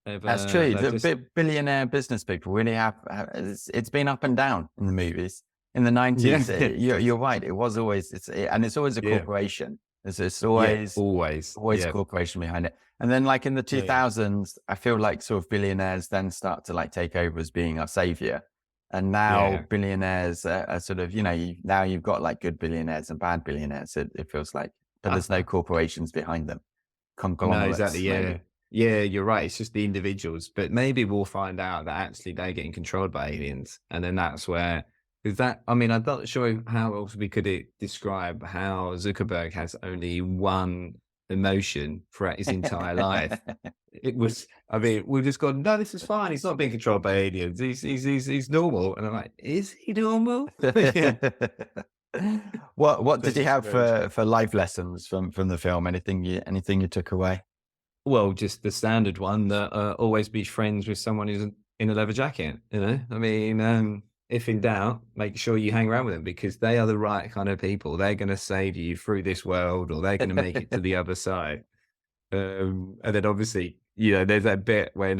That's true. The billionaire business people really have, it's been up and down in the movies. In the 90s, you're right. It was always, it's always a corporation. It's always a corporation behind it. And then like in the 2000s, I feel like sort of billionaires then start to like take over as being our savior. And now billionaires are sort of, you know, now you've got like good billionaires and bad billionaires. It feels like, but there's no corporations behind them. No, exactly. Yeah. Yeah, you're right. It's just the individuals, but maybe we'll find out that actually they're getting controlled by aliens. And then that's where, is that, I mean, I'm not sure how else we could describe how Zuckerberg has only one emotion throughout his entire life. It was, I mean, we've just gone, no, this is fine. He's not being controlled by aliens. He's normal. And I'm like, is he normal? What did you have for life lessons from the film? Anything you took away? Well, just the standard one that always be friends with someone who's in a leather jacket. You know, I mean, if in doubt, make sure you hang around with them because they are the right kind of people. They're going to save you through this world, or they're going to make it to the other side. And then obviously, you know, there's that bit when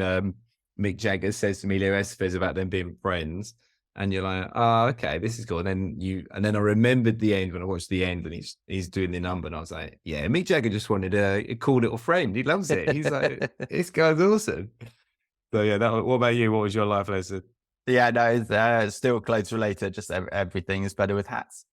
Mick Jagger says to Emilio Estevez about them being friends, and you're like, oh, okay, this is cool. And then I remembered the end when I watched the end, and he's doing the number, and I was like, yeah, Mick Jagger just wanted a cool little friend. He loves it. He's like, this guy's awesome. So yeah, what about you? What was your life lesson? Yeah, no, it's still clothes related. Just everything is better with hats.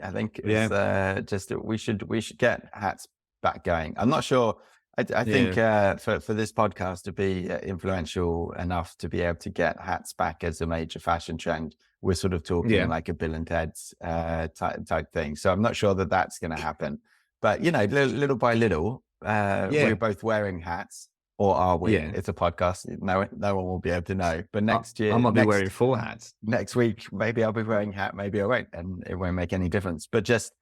I think it's just we should get hats back going. I'm not sure. I think for this podcast to be influential enough to be able to get hats back as a major fashion trend, we're sort of talking like a Bill and Ted's type thing. So I'm not sure that that's going to happen. But little by little, we're both wearing hats. Or are we? Yeah. It's a podcast. No one will be able to know. But next year, I might be wearing 4 hats. Next week, maybe I'll be wearing a hat. Maybe I won't, and it won't make any difference. But just,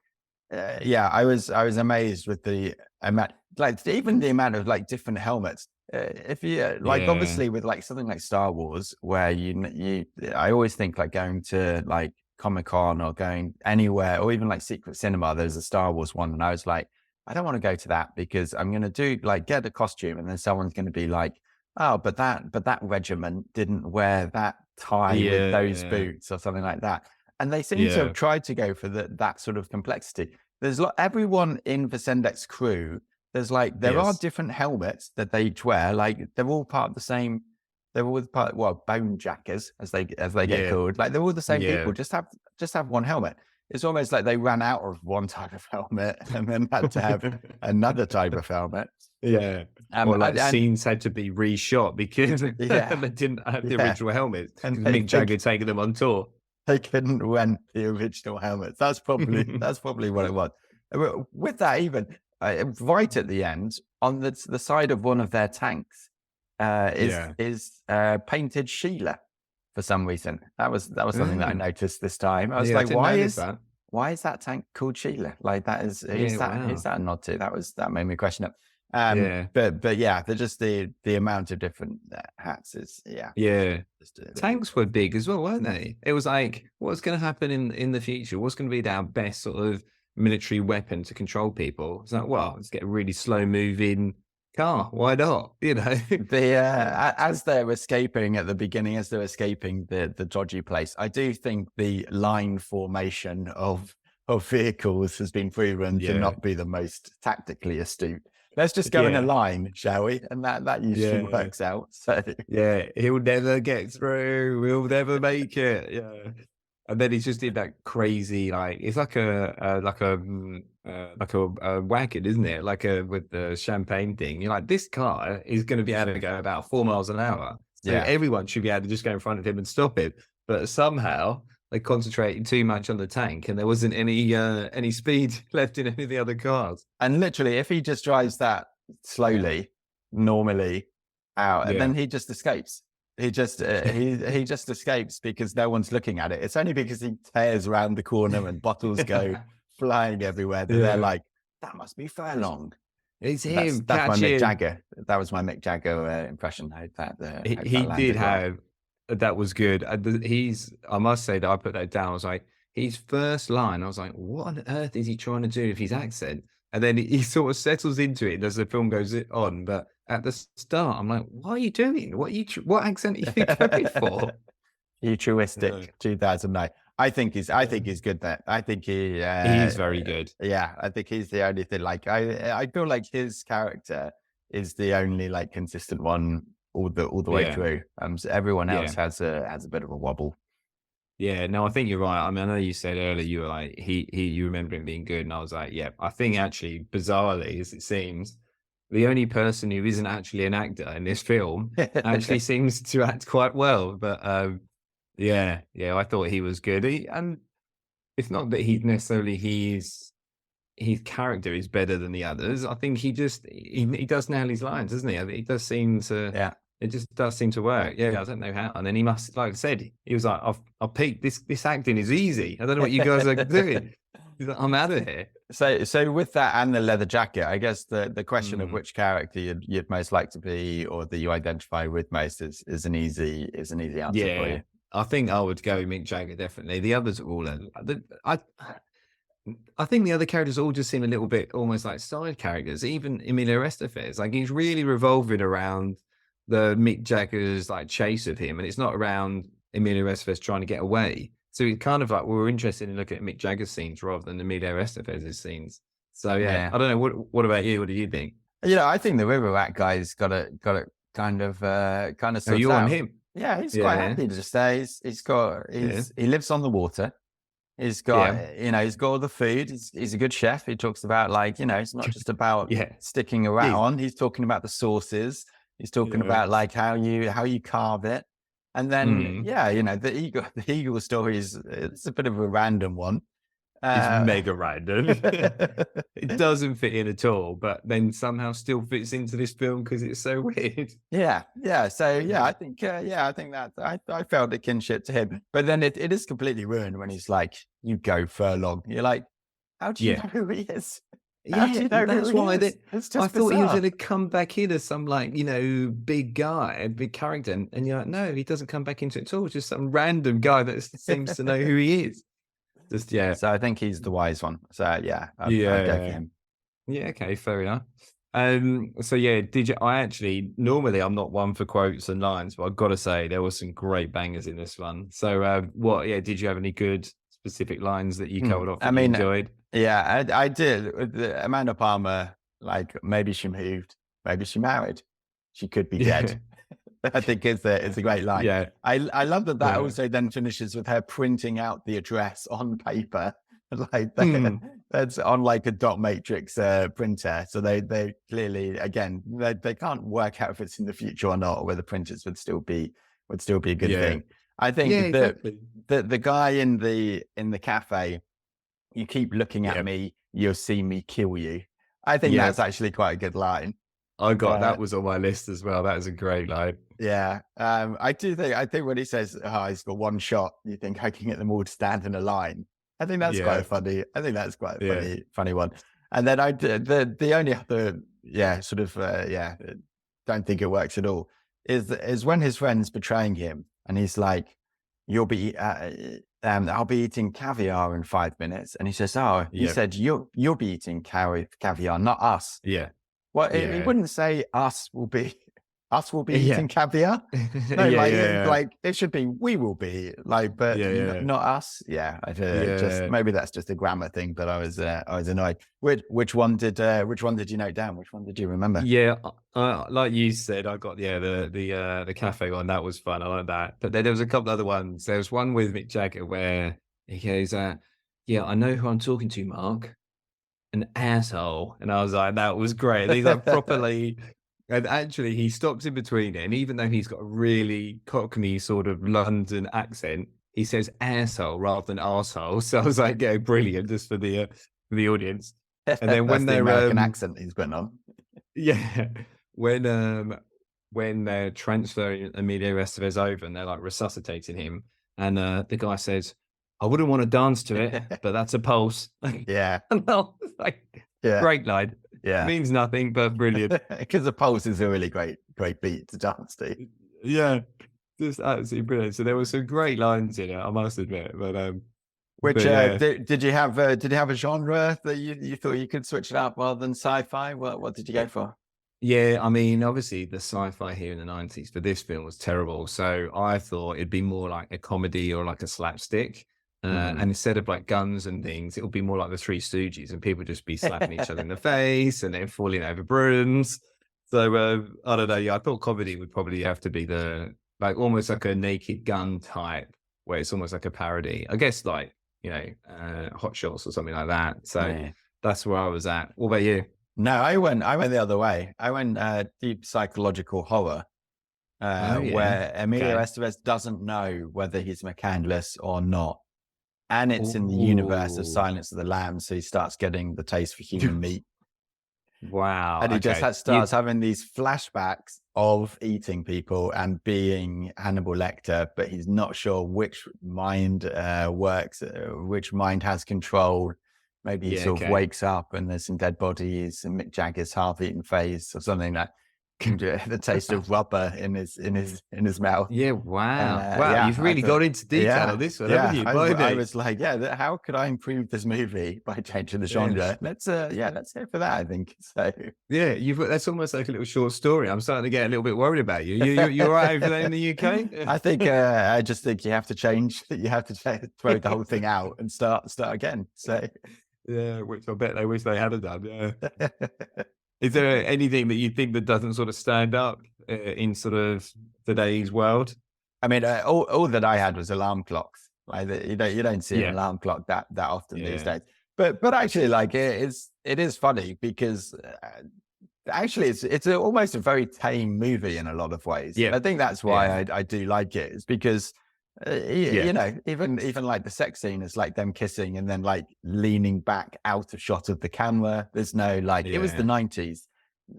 I was amazed with the amount, like even the amount of like different helmets. If you obviously with like something like Star Wars, where I always think like going to like Comic-Con or going anywhere, or even like Secret Cinema. There's a Star Wars one, and I was like, I don't want to go to that because I'm going to get a costume, and then someone's going to be like, oh, but that regiment didn't wear that tie with those boots or something like that. And they seem to have tried to go for that sort of complexity. There's everyone in the Sendex crew. There's there are different helmets that they each wear. Like they're all part of the same. They're all part, bone jackers as they get called. Like they're all the same people. Just have one helmet. It's almost like they ran out of one type of helmet and then had to have another type of helmet. Yeah. Or scenes had to be reshot because they didn't have the original helmets. And Mick Jagger taking them on tour. They couldn't rent the original helmets. That's probably what it was. With that, even right at the end, on the side of one of their tanks, is painted Sheila. For some reason, that was something that I noticed this time. I was like, why is that tank called Sheila? Like that is who's that a nod to? That made me question it. But they're just the amount of different hats is Tanks were big as well, weren't they? It was like, what's going to happen in the future? What's going to be our best sort of military weapon to control people? It's like, well, let's get a really slow moving car. Why not? As they're escaping at the beginning, as they're escaping the dodgy place, I do think the line formation of vehicles has been proven to not be the most tactically astute. Let's just go in a line, shall we? And that usually works out. So he'll never get through. We'll never make it. Yeah. And then he's just did that crazy, like it's like a wagon, isn't it? With the champagne thing. You're like, this car is going to be able to go about 4 miles an hour. So everyone should be able to just go in front of him and stop it. But somehow they concentrated too much on the tank, and there wasn't any speed left in any of the other cars. And literally, if he just drives that slowly, normally out, and then he just escapes. He just escapes because no one's looking at it. It's only because he tears around the corner and bottles go flying everywhere that they're like, that must be Furlong. It's him. That's my Mick Jagger. That was my Mick Jagger impression. That was good. I must say that I put that down. I was like, his first line, I was like, what on earth is he trying to do with his accent? And then he sort of settles into it as the film goes on. But at the start, I'm like, what are you doing? What accent are you going for? Futuristic 2009. I think he's good there. I think he's very good. Yeah, I think he's the only thing. Like I feel like his character is the only like consistent one all the way through. So everyone else has a bit of a wobble. Yeah, no, I think you're right. I mean, I know you said earlier you were like you remember him being good, and I was like, yeah. I think actually, bizarrely as it seems, the only person who isn't actually an actor in this film actually seems to act quite well. But I thought he was good. And it's not that his character is better than the others. I think he does nail his lines, doesn't he? I think he does seem to. It just does seem to work. Yeah, I don't know how. And then he must, like I said, he was like, I've peaked. This acting is easy. I don't know what you guys are doing. He's like, I'm out of here. So with that and the leather jacket, I guess the question of which character you'd most like to be or that you identify with most is an easy answer for you. I think I would go Mick Jagger, definitely. The others are all I think the other characters all just seem a little bit almost like side characters. Even Emilio Estevez, like he's really revolving around the Mick Jagger's like chase of him, and it's not around Emilio Estevez trying to get away. So it's kind of like we were interested in looking at Mick Jagger's scenes rather than Emilio Estevez's scenes. So yeah, I don't know. What about you? What do you think? I think the river rat guy's got it kind of sorted Are you out. on him? Yeah, he's quite happy to just say he lives on the water. He's got he's got all the food. He's a good chef. He talks about it's not just about sticking a rat on. He's talking about the sauces. He's talking about like how you carve it. And then the eagle story it's a bit of a random one. It's mega random. It doesn't fit in at all, but then somehow still fits into this film because it's so weird. Yeah. So I think that I felt a kinship to him, but then it is completely ruined when he's like, "You go furlong." You're like, "How do you know who he is?" That's why I thought he was going to come back in as some big guy, big character, and you're like, no, he doesn't come back into it at all. It's just some random guy that seems to know who he is. So I think he's the wise one. So I'd go for him. Yeah, okay, fair enough. So normally I'm not one for quotes and lines, but I've got to say there were some great bangers in this one. So did you have any good specific lines that you covered off that you enjoyed? Yeah, I did. Amanda Palmer, like maybe she moved, maybe she married, she could be dead. I think it's a great line. Yeah, I love that also then finishes with her printing out the address on paper, like that's on like a dot matrix printer. So they clearly again they can't work out if it's in the future or not, or whether printers would still be a good thing. I think the guy in the cafe, you keep looking at me, you'll see me kill you. I think that's actually quite a good line. That was on my list as well. That was a great line. Yeah. I think when he says, he's got one shot, you think I can get them all to stand in a line. I think that's quite funny. I think that's quite a funny one. And then the only other, don't think it works at all is when his friend's betraying him and he's like, I'll be eating caviar in 5 minutes. And he says, he said, you'll be eating caviar, not us. Yeah. Well, he wouldn't say us will be eating caviar. No, like it should be we will be like, but not us. Yeah, just maybe that's just a grammar thing. But I was annoyed. Which one did you note down? Which one did you remember? Yeah, like you said, I got the cafe one. That was fun. I like that. But then there was a couple other ones. There was one with Mick Jagger where he goes, I know who I'm talking to, Mark. An asshole. And I was like, that was great. He's like properly, and actually he stops in between it. And even though he's got a really Cockney sort of London accent, he says asshole rather than arsehole. So I was like, brilliant, just for the audience. And then when they're the American accent he's putting on. Yeah. When they're transferring Emilio Estevez over and they're like resuscitating him, and the guy says, I wouldn't want to dance to it, but that's a pulse. Yeah. Great line. Yeah. Means nothing, but brilliant. Because the pulse is a really great beat to dance to. Yeah. Just absolutely brilliant. So there were some great lines in it, I must admit. But did you have a genre that you thought you could switch it up rather than sci-fi? What did you go for? Yeah, I mean, obviously the sci-fi here in the 90s for this film was terrible. So I thought it'd be more like a comedy or like a slapstick. And instead of like guns and things, it would be more like the Three Stooges and people just be slapping each other in the face and then falling over brooms. So I don't know. Yeah, I thought comedy would probably have to be almost like a Naked Gun type, where it's almost like a parody. I guess like, Hot Shots or something like that. So that's where I was at. What about you? No, I went the other way. I went deep psychological horror, where Emilio Estevez doesn't know whether he's McCandless or not. And it's in the universe of Silence of the Lambs, so he starts getting the taste for human meat. Wow. And he just starts having these flashbacks of eating people and being Hannibal Lecter, but he's not sure which mind works, which mind has control. Maybe he sort of wakes up and there's some dead bodies and Mick Jagger's half-eaten face or something like that. the taste of rubber in his mouth. Yeah, wow. You've really got into detail on this one, haven't you? I was like, how could I improve this movie by changing the genre? Let's go for that, I think. So yeah, that's almost like a little short story. I'm starting to get a little bit worried about you. You're all right over there in the UK? I think I just think you have to change. You have to throw the whole thing out and start again. So yeah, which I bet they wish they had done. Yeah. Is there anything that you think that doesn't sort of stand up in sort of today's world? I mean, all that I had was alarm clocks. Like you don't see an alarm clock that often these days. But actually, like it is funny because actually it's almost a very tame movie in a lot of ways. Yeah, I think that's why I do like it. Is because you know, even like the sex scene is like them kissing and then like leaning back out of shot of the camera. There's no like it was the 90s.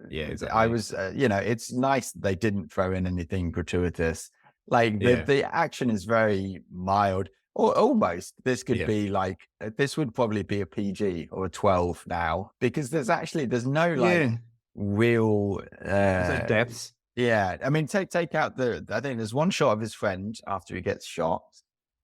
Yeah, exactly. I was you know, it's nice that they didn't throw in anything gratuitous. Like the action is very mild, or almost this could be like this would probably be a PG or a 12 now, because there's no like real depths. Yeah, I mean, take out I think there's one shot of his friend after he gets shot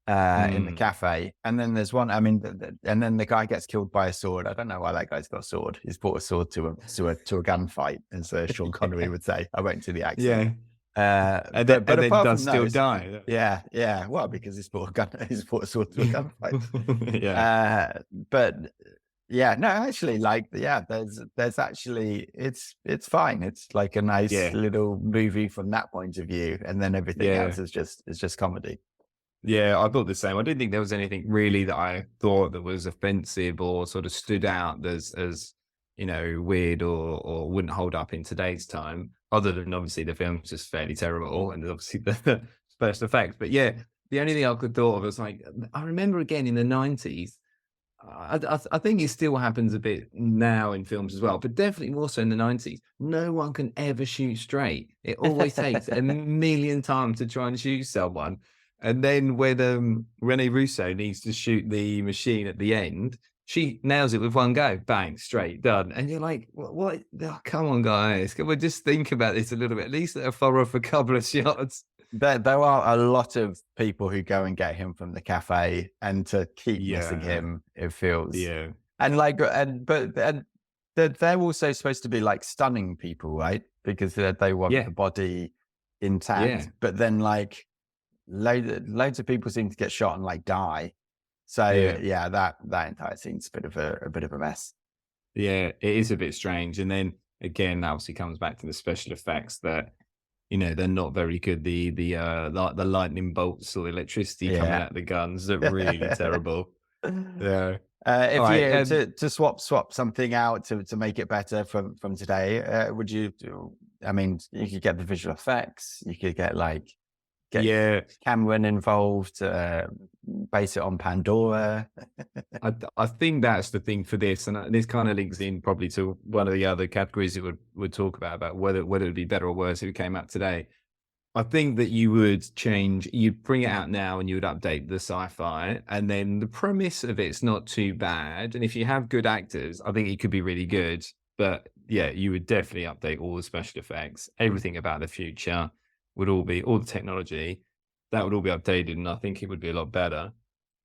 in the cafe, and then there's one. I mean, and then the guy gets killed by a sword. I don't know why that guy's got a sword. He's brought a sword to a gunfight, as Sean Connery would say. I won't do the accent. Yeah, and then does still die. Yeah. Well, because he's brought a sword to a gunfight. Yeah, but. Yeah, no, actually, like, there's actually, it's fine. It's like a nice little movie from that point of view. And then everything else is just comedy. Yeah, I thought the same. I didn't think there was anything really that I thought that was offensive or sort of stood out as you know, weird or wouldn't hold up in today's time, other than obviously the film's just fairly terrible and obviously the special effects. But yeah, the only thing I could thought of was like, I remember again in the 90s, I think it still happens a bit now in films as well, but definitely more so in the 90s. No one can ever shoot straight. It always takes a million times to try and shoot someone. And then when Rene Russo needs to shoot the machine at the end, she nails it with one go, bang, straight, done. And you're like, what? Oh, come on, guys. Can we just think about this a little bit? At least let her follow for a couple of shots. There are a lot of people who go and get him from the cafe, and to keep missing him, it feels and like but they're also supposed to be like stunning people, right? Because they want the body intact, but then like loads of people seem to get shot and like die. So that entire scene's a bit of a mess. Yeah, it is a bit strange. And then again, that obviously comes back to the special effects that, you know, they're not very good. The lightning bolts or electricity coming out of the guns are really terrible. Yeah. If you to swap something out to make it better from today, would you? I mean, you could get the visual effects. You could get Cameron involved. Base it on Pandora. I think that's the thing for this, and this kind of links in probably to one of the other categories that would talk about whether it would be better or worse if it came out today. I think that you'd bring it out now and you would update the sci-fi, and then the premise of it's not too bad. And if you have good actors, I think it could be really good. But yeah, you would definitely update all the special effects, everything about the future would all the technology. That would all be updated, and I think it would be a lot better.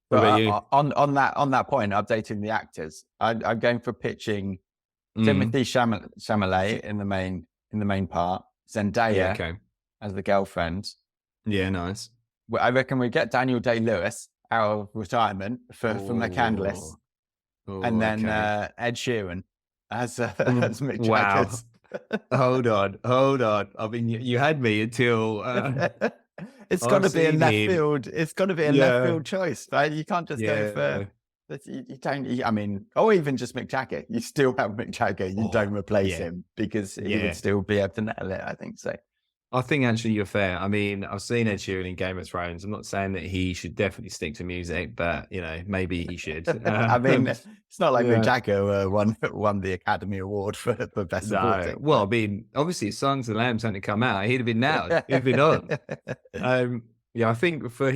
But on that point, updating the actors, I'm going for pitching Timothée Chalamet in the main part, Zendaya as the girlfriend. Yeah, nice. I reckon we get Daniel Day-Lewis out of retirement from The Candlelists, and then Ed Sheeran as Mick Jagger. Hold on. I mean, you had me until. It's got to be a left field. It's got to be a left field choice, right? You can't just go for. You don't. I mean, or even just Mick Jagger. You still have Mick Jagger. You don't replace him, because he would still be able to nail it, I think so. I think actually you're fair. I mean, I've seen Ed Sheeran in Game of Thrones. I'm not saying that he should definitely stick to music, but you know, maybe he should. I mean, it's not like Mick Jagger won the Academy Award for best supporting. Well, I mean, obviously, Songs of the Lambs hadn't come out. He'd have been now. He'd have been on. I think for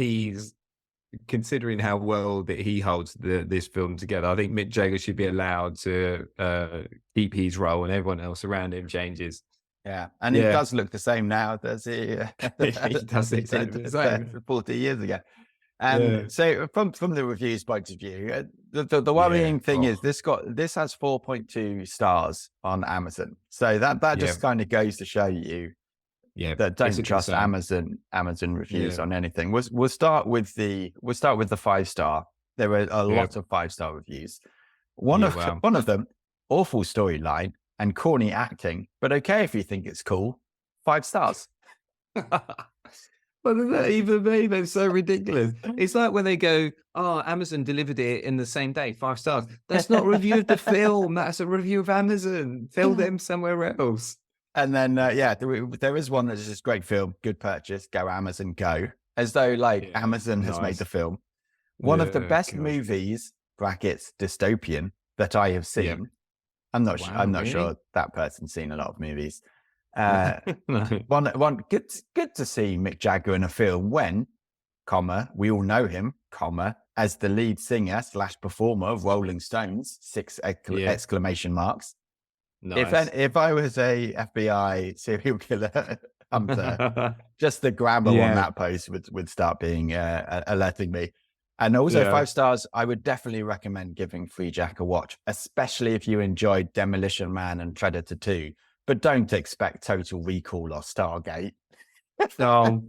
considering how well that he holds this film together, I think Mick Jagger should be allowed to keep his role, and everyone else around him changes. Yeah, and it does look the same now as it, It does exactly the same. 40 years ago. Yeah. So from the reviews point of view, the Yeah. worrying thing Oh, is this has 4.2 stars on Amazon. So that yeah. just kind of goes to show you Yeah. that It's don't a trust concern. Amazon reviews Yeah. on anything. We'll start with the 5-star. There were a Yeah. lot of 5-star reviews. Yeah. Wow. One of them, awful storyline and corny acting, but okay if you think it's cool. 5 stars. What does that even mean? That's so ridiculous. It's like when they go, "Oh, Amazon delivered it in the same day, 5 stars." That's not a review of the film. That's a review of Amazon. Tell them somewhere else. And then, there is one that's just great film, good purchase, go Amazon, go. As though like Amazon has made the film. One of the best movies, brackets, dystopian, that I have seen. Yeah. I'm not Wow, sure that person's seen a lot of movies. No. One good to see Mick Jagger in a film when, comma, we all know him, comma, as the lead singer / performer of Rolling Stones, 6 exclamation marks. Nice. If I was a FBI serial killer hunter, just the grammar on that post would start being alerting me. And also 5 stars, I would definitely recommend giving Freejack a watch, especially if you enjoyed Demolition Man and Predator 2. But don't expect Total Recall or Stargate. Oh,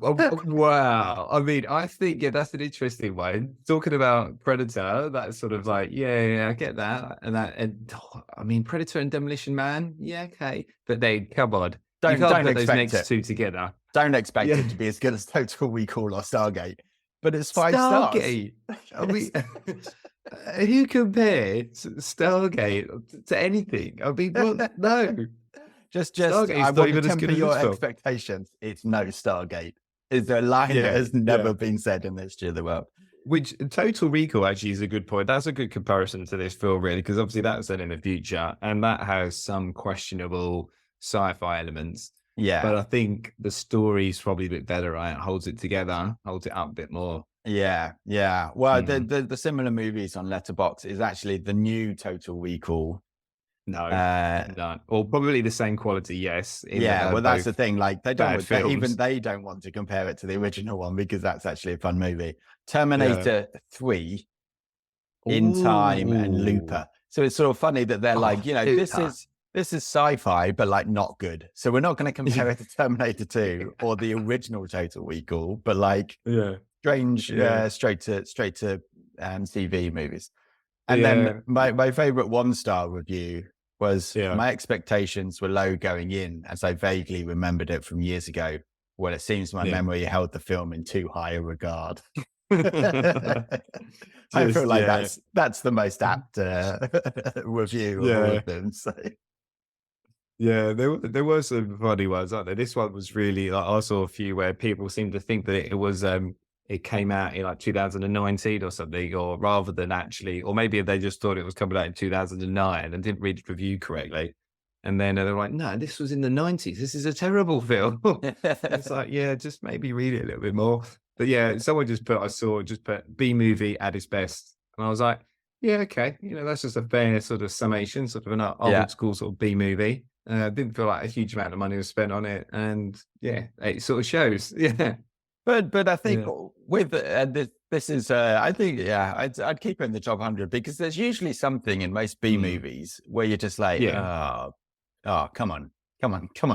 wow. I mean, I think, that's an interesting one. Talking about Predator, that's sort of like, I get that. And I mean, Predator and Demolition Man, okay. But come on. You can't put those next two together. Don't expect it to be as good as Total Recall or Stargate. But it's 5 stars. Stargate. I mean, who compared Stargate to anything? I mean, no. Just I want to temper your expectations. It's no Stargate. Is there a line that has never been said in the history of the world? Which Total Recall actually is a good point. That's a good comparison to this film, really, because obviously that's set in the future and that has some questionable sci-fi elements. Yeah. But I think the story's probably a bit better, right? It holds it together, holds it up a bit more. Yeah. Well, the similar movies on Letterboxd is actually the new Total Recall. No. Or probably the same quality, yes. Well, that's the thing. Like they don't want to compare it to the original one because that's actually a fun movie. Terminator 3, In Time, and Looper. So it's sort of funny that they're like, this is sci-fi, but like not good. So we're not going to compare it to Terminator 2 or the original Total Recall, but like strange, straight to TV movies. And then my favorite 1-star review was my expectations were low going in as I vaguely remembered it from years ago when it seems my memory held the film in too high a regard. I feel like that's the most apt review of all of them. So. Yeah, there were some funny ones, aren't there? This one was really, like, I saw a few where people seem to think that it was it came out in like 2019 or something, or rather than actually, or maybe they just thought it was coming out in 2009 and didn't read the review correctly. And then they're like, no, this was in the 90s. This is a terrible film. It's like, just maybe read it a little bit more. But someone just put B movie at its best. And I was like, okay. That's just a fair sort of summation, sort of an old school sort of B movie. Didn't feel like a huge amount of money was spent on it. And it sort of shows. But I think with this is I think I'd keep it in the top 100 because there's usually something in most B movies where you're just like oh come on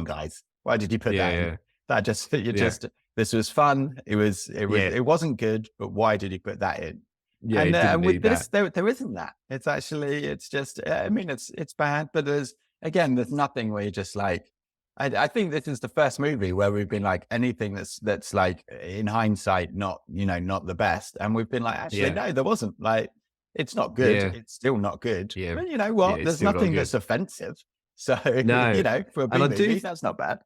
guys, why did you put that in? That just this was fun, it wasn't good, but why did you put that in? And with this there isn't that. It's just I mean it's bad, but there's nothing where you're just like I think this is the first movie where we've been like anything that's like in hindsight not the best, and we've been like actually no, there wasn't, like it's not good, it's still not good, but you know what, there's nothing that's offensive, so no. For a B movie that's not bad.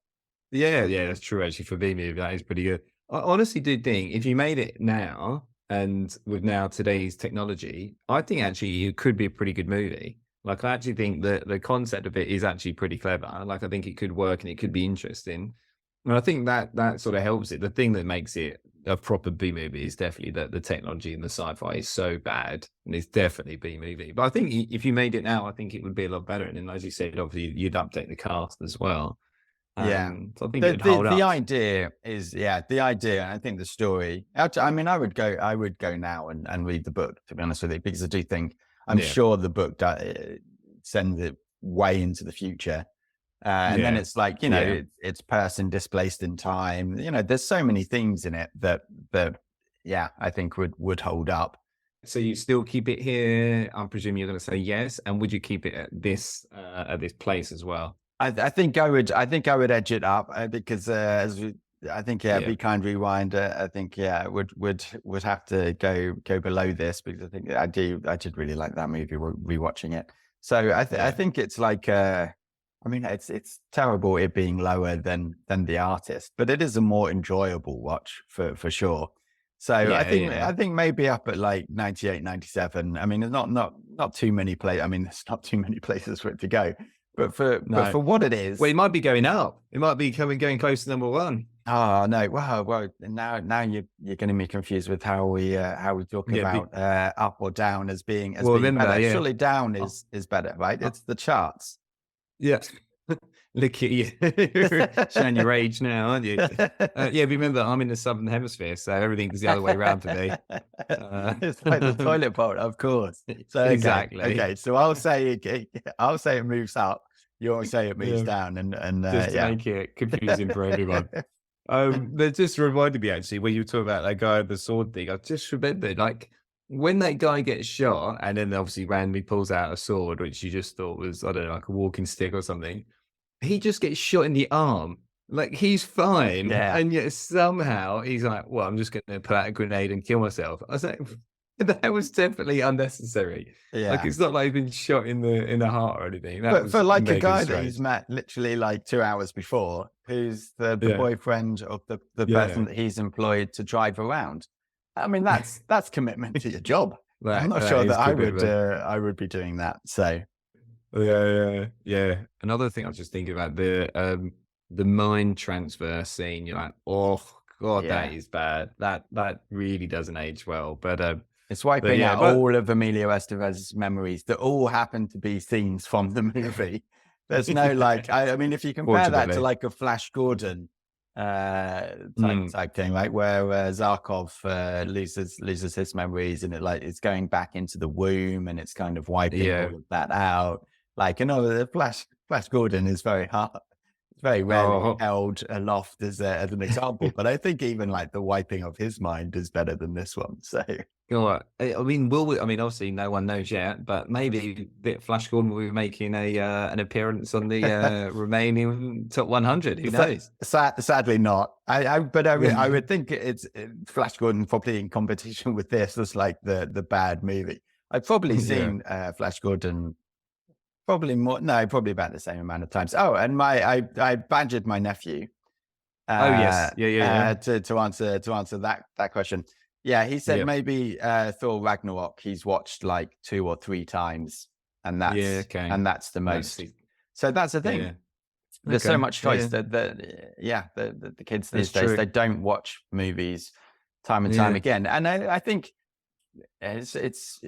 That's true. Actually, for B movie that is pretty good. I honestly do think if you made it now and with now today's technology, I think actually it could be a pretty good movie. Like, I actually think that the concept of it is actually pretty clever. Like, I think it could work and it could be interesting. And I think that sort of helps it. The thing that makes it a proper B movie is definitely that the technology and the sci-fi is so bad. And it's definitely B movie. But I think if you made it now, I think it would be a lot better. And then, as you said, obviously you'd update the cast as well. Yeah. So I think it'd hold The up. idea is, the idea. I think the story. I mean, I would go now and read the book, to be honest with you, because I do think I'm sure the book sends it way into the future. And then it's like, you know, it's person displaced in time. You know, there's so many themes in it that I think would hold up. So you still keep it here? I presume you're going to say yes. And would you keep it at this place as well? I think I would edge it up because I think Be Kind Rewind. I think would have to go below this, because I think I did really like that movie rewatching it. So I think it's like I mean, it's terrible it being lower than The Artist, but it is a more enjoyable watch for sure. So I think maybe up at like 98, 97. I mean, there's not too many places. I mean, there's not too many places for it to go. But for what it is, well, it might be going up. It might be going close to number one. Oh no! Well, now you're getting me confused with how we talk about up or down as being being better. Surely down is better, right? It's the charts. Yeah. Look at you, showing your age now, aren't you? Remember, I'm in the Southern Hemisphere, so everything's the other way around for me. It's like the toilet bowl, of course. So, exactly. Okay, so I'll say it moves up. You'll say it moves down, and just to make it confusing for everyone. That just reminded me, actually, when you were talking about that guy with the sword thing. I just remembered, like, when that guy gets shot, and then obviously randomly pulls out a sword, which you just thought was, I don't know, like a walking stick or something. He just gets shot in the arm. Like, he's fine. Yeah. And yet somehow he's like, well, I'm just going to pull out a grenade and kill myself. I was like, that was definitely unnecessary. Yeah. Like, it's not like he's been shot in the heart or anything. But for like a guy that he's met literally like 2 hours before, who's the boyfriend of the person that he's employed to drive around. I mean, that's commitment to your job. I'm not sure that I would be doing that. So yeah. Another thing I was just thinking about, the mind transfer scene. You're like, oh god, that is bad. That really doesn't age well. But it's wiping out all of Emilio Estevez's memories that all happen to be scenes from the movie. There's no like, I mean, if you compare that to like a Flash Gordon type thing, right, where Zarkov loses his memories, and it's going back into the womb, and it's kind of wiping all of that out. Like, you know, the Flash Gordon is very hard. It's very rarely held aloft as an example, but I think even like the wiping of his mind is better than this one. So, I mean, obviously no one knows yet, but maybe Flash Gordon will be making an appearance on the remaining top 100. Who knows? Sadly not. I would think it's Flash Gordon probably in competition with this as like the bad movie. I've probably seen Flash Gordon. Probably about the same amount of times. Oh, and I badgered my nephew. To answer that question. Yeah, he said maybe Thor Ragnarok he's watched like 2 or 3 times, and that's the most. So that's the thing. Yeah. There's so much choice that the kids these days they don't watch movies time and time again, and I think it's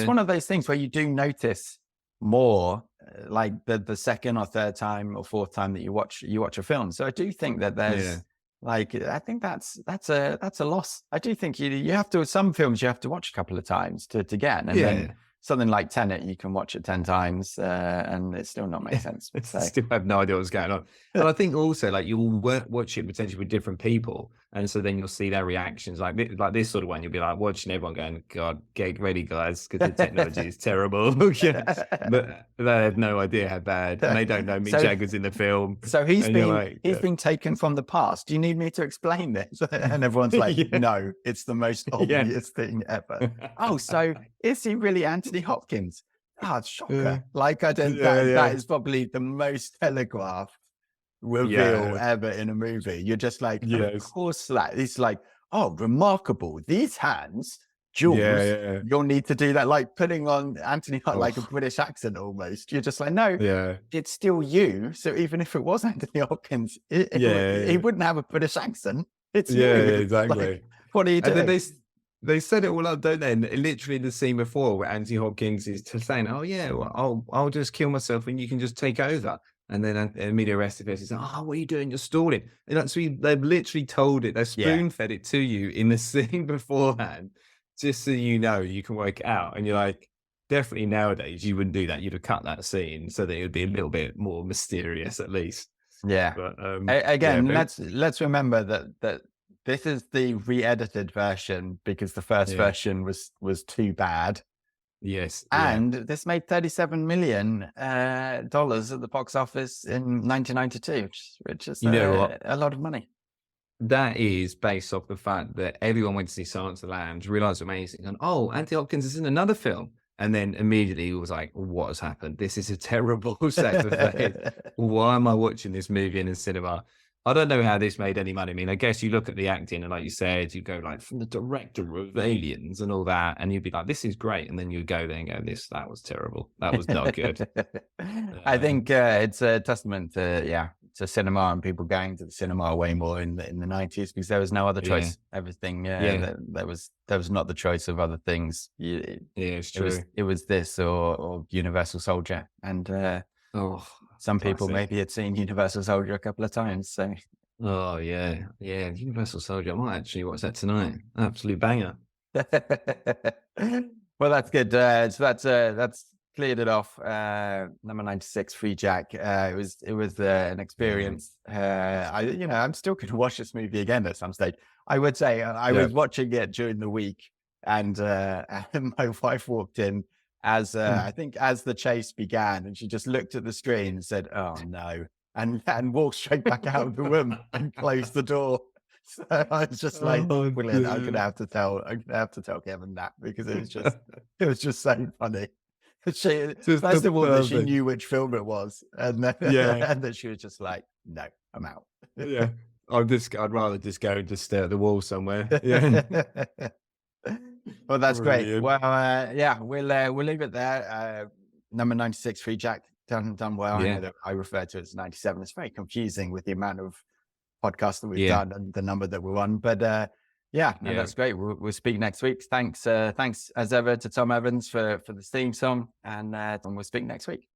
one of those things where you do notice more like the second or third time or fourth time that you watch a film. So I do think that there's like, I think that's a loss. I do think you have to, some films you have to watch a couple of times to get, and then something like Tenet you can watch it 10 times and it still not make sense. So. Still have no idea what's going on. And I think also like you'll watch it potentially with different people, and so then you'll see their reactions. Like this sort of one, you'll be like watching everyone going, God, get ready guys, because the technology is terrible. But they have no idea how bad, and they don't know Mick Jagger's in the film. So he's been taken from the past. Do you need me to explain this? And everyone's like, no, it's the most obvious thing ever. Oh, so is he really Anthony Hopkins? Shocker. Like, I don't, that is probably the most telegraphed reveal ever in a movie. You're just like, of course, like, it's like, oh, remarkable. These hands, Jules, you'll need to do that. Like putting on Anthony like a British accent almost. You're just like, no, it's still you. So even if it was Anthony Hopkins, he wouldn't have a British accent. It's you. Exactly. Like, what are you doing? And then they set it all up, don't they? And literally the scene before where Anthony Hopkins is saying, "Oh yeah, well, I'll just kill myself and you can just take over." And then Emilio Estevez is like, "Oh, what are you doing? You're stalling." And that's they've literally told it. They spoon fed it to you in the scene beforehand, just so you know you can work it out. And you're like, definitely nowadays you wouldn't do that. You'd have cut that scene so that it would be a little bit more mysterious, at least. Yeah. But again, let's remember that this is the re-edited version because the first version was too bad. Yes. And this made $37 million at the box office in 1992, which is a lot of money. That is based off the fact that everyone went to see Silence of the Lambs, realized it was amazing, and Anthony Hopkins is in another film. And then immediately was like, what has happened? This is a terrible set of things. Why am I watching this movie in the cinema? I don't know how this made any money. I mean, I guess you look at the acting and like you said, you go like from the director of Aliens and all that, and you'd be like, this is great. And then you go there and go, that was terrible. That was not good. I think it's a testament to cinema and people going to the cinema way more in the 90s because there was no other choice. Everything, there was not the choice of other things. It's true. It was this or Universal Soldier, and some people maybe had seen Universal Soldier a couple of times. So, Universal Soldier. I might actually watch that tonight. Absolute banger. Well, that's good. So that's cleared it off. Number 96, Freejack. It was an experience. I'm still going to watch this movie again at some stage. I would say I was watching it during the week, and my wife walked in as I think as the chase began, and she just looked at the screen and said, "Oh no," and walked straight back out of the room and closed the door. So I was just like, brilliant. I'm gonna have to tell Kevin that because it was just so funny. First of all, that she knew which film it was, and then and that she was just like, "No, I'm out." I'd rather just go and just stare at the wall somewhere. Yeah. Well, that's great. Well, we'll leave it there. Number 96, Freejack, done well. I know that I refer to it as 97. It's very confusing with the amount of podcasts that we've done and the number that we're on. But that's great. We'll speak next week. Thanks as ever to Tom Evans for the theme song, and we'll speak next week.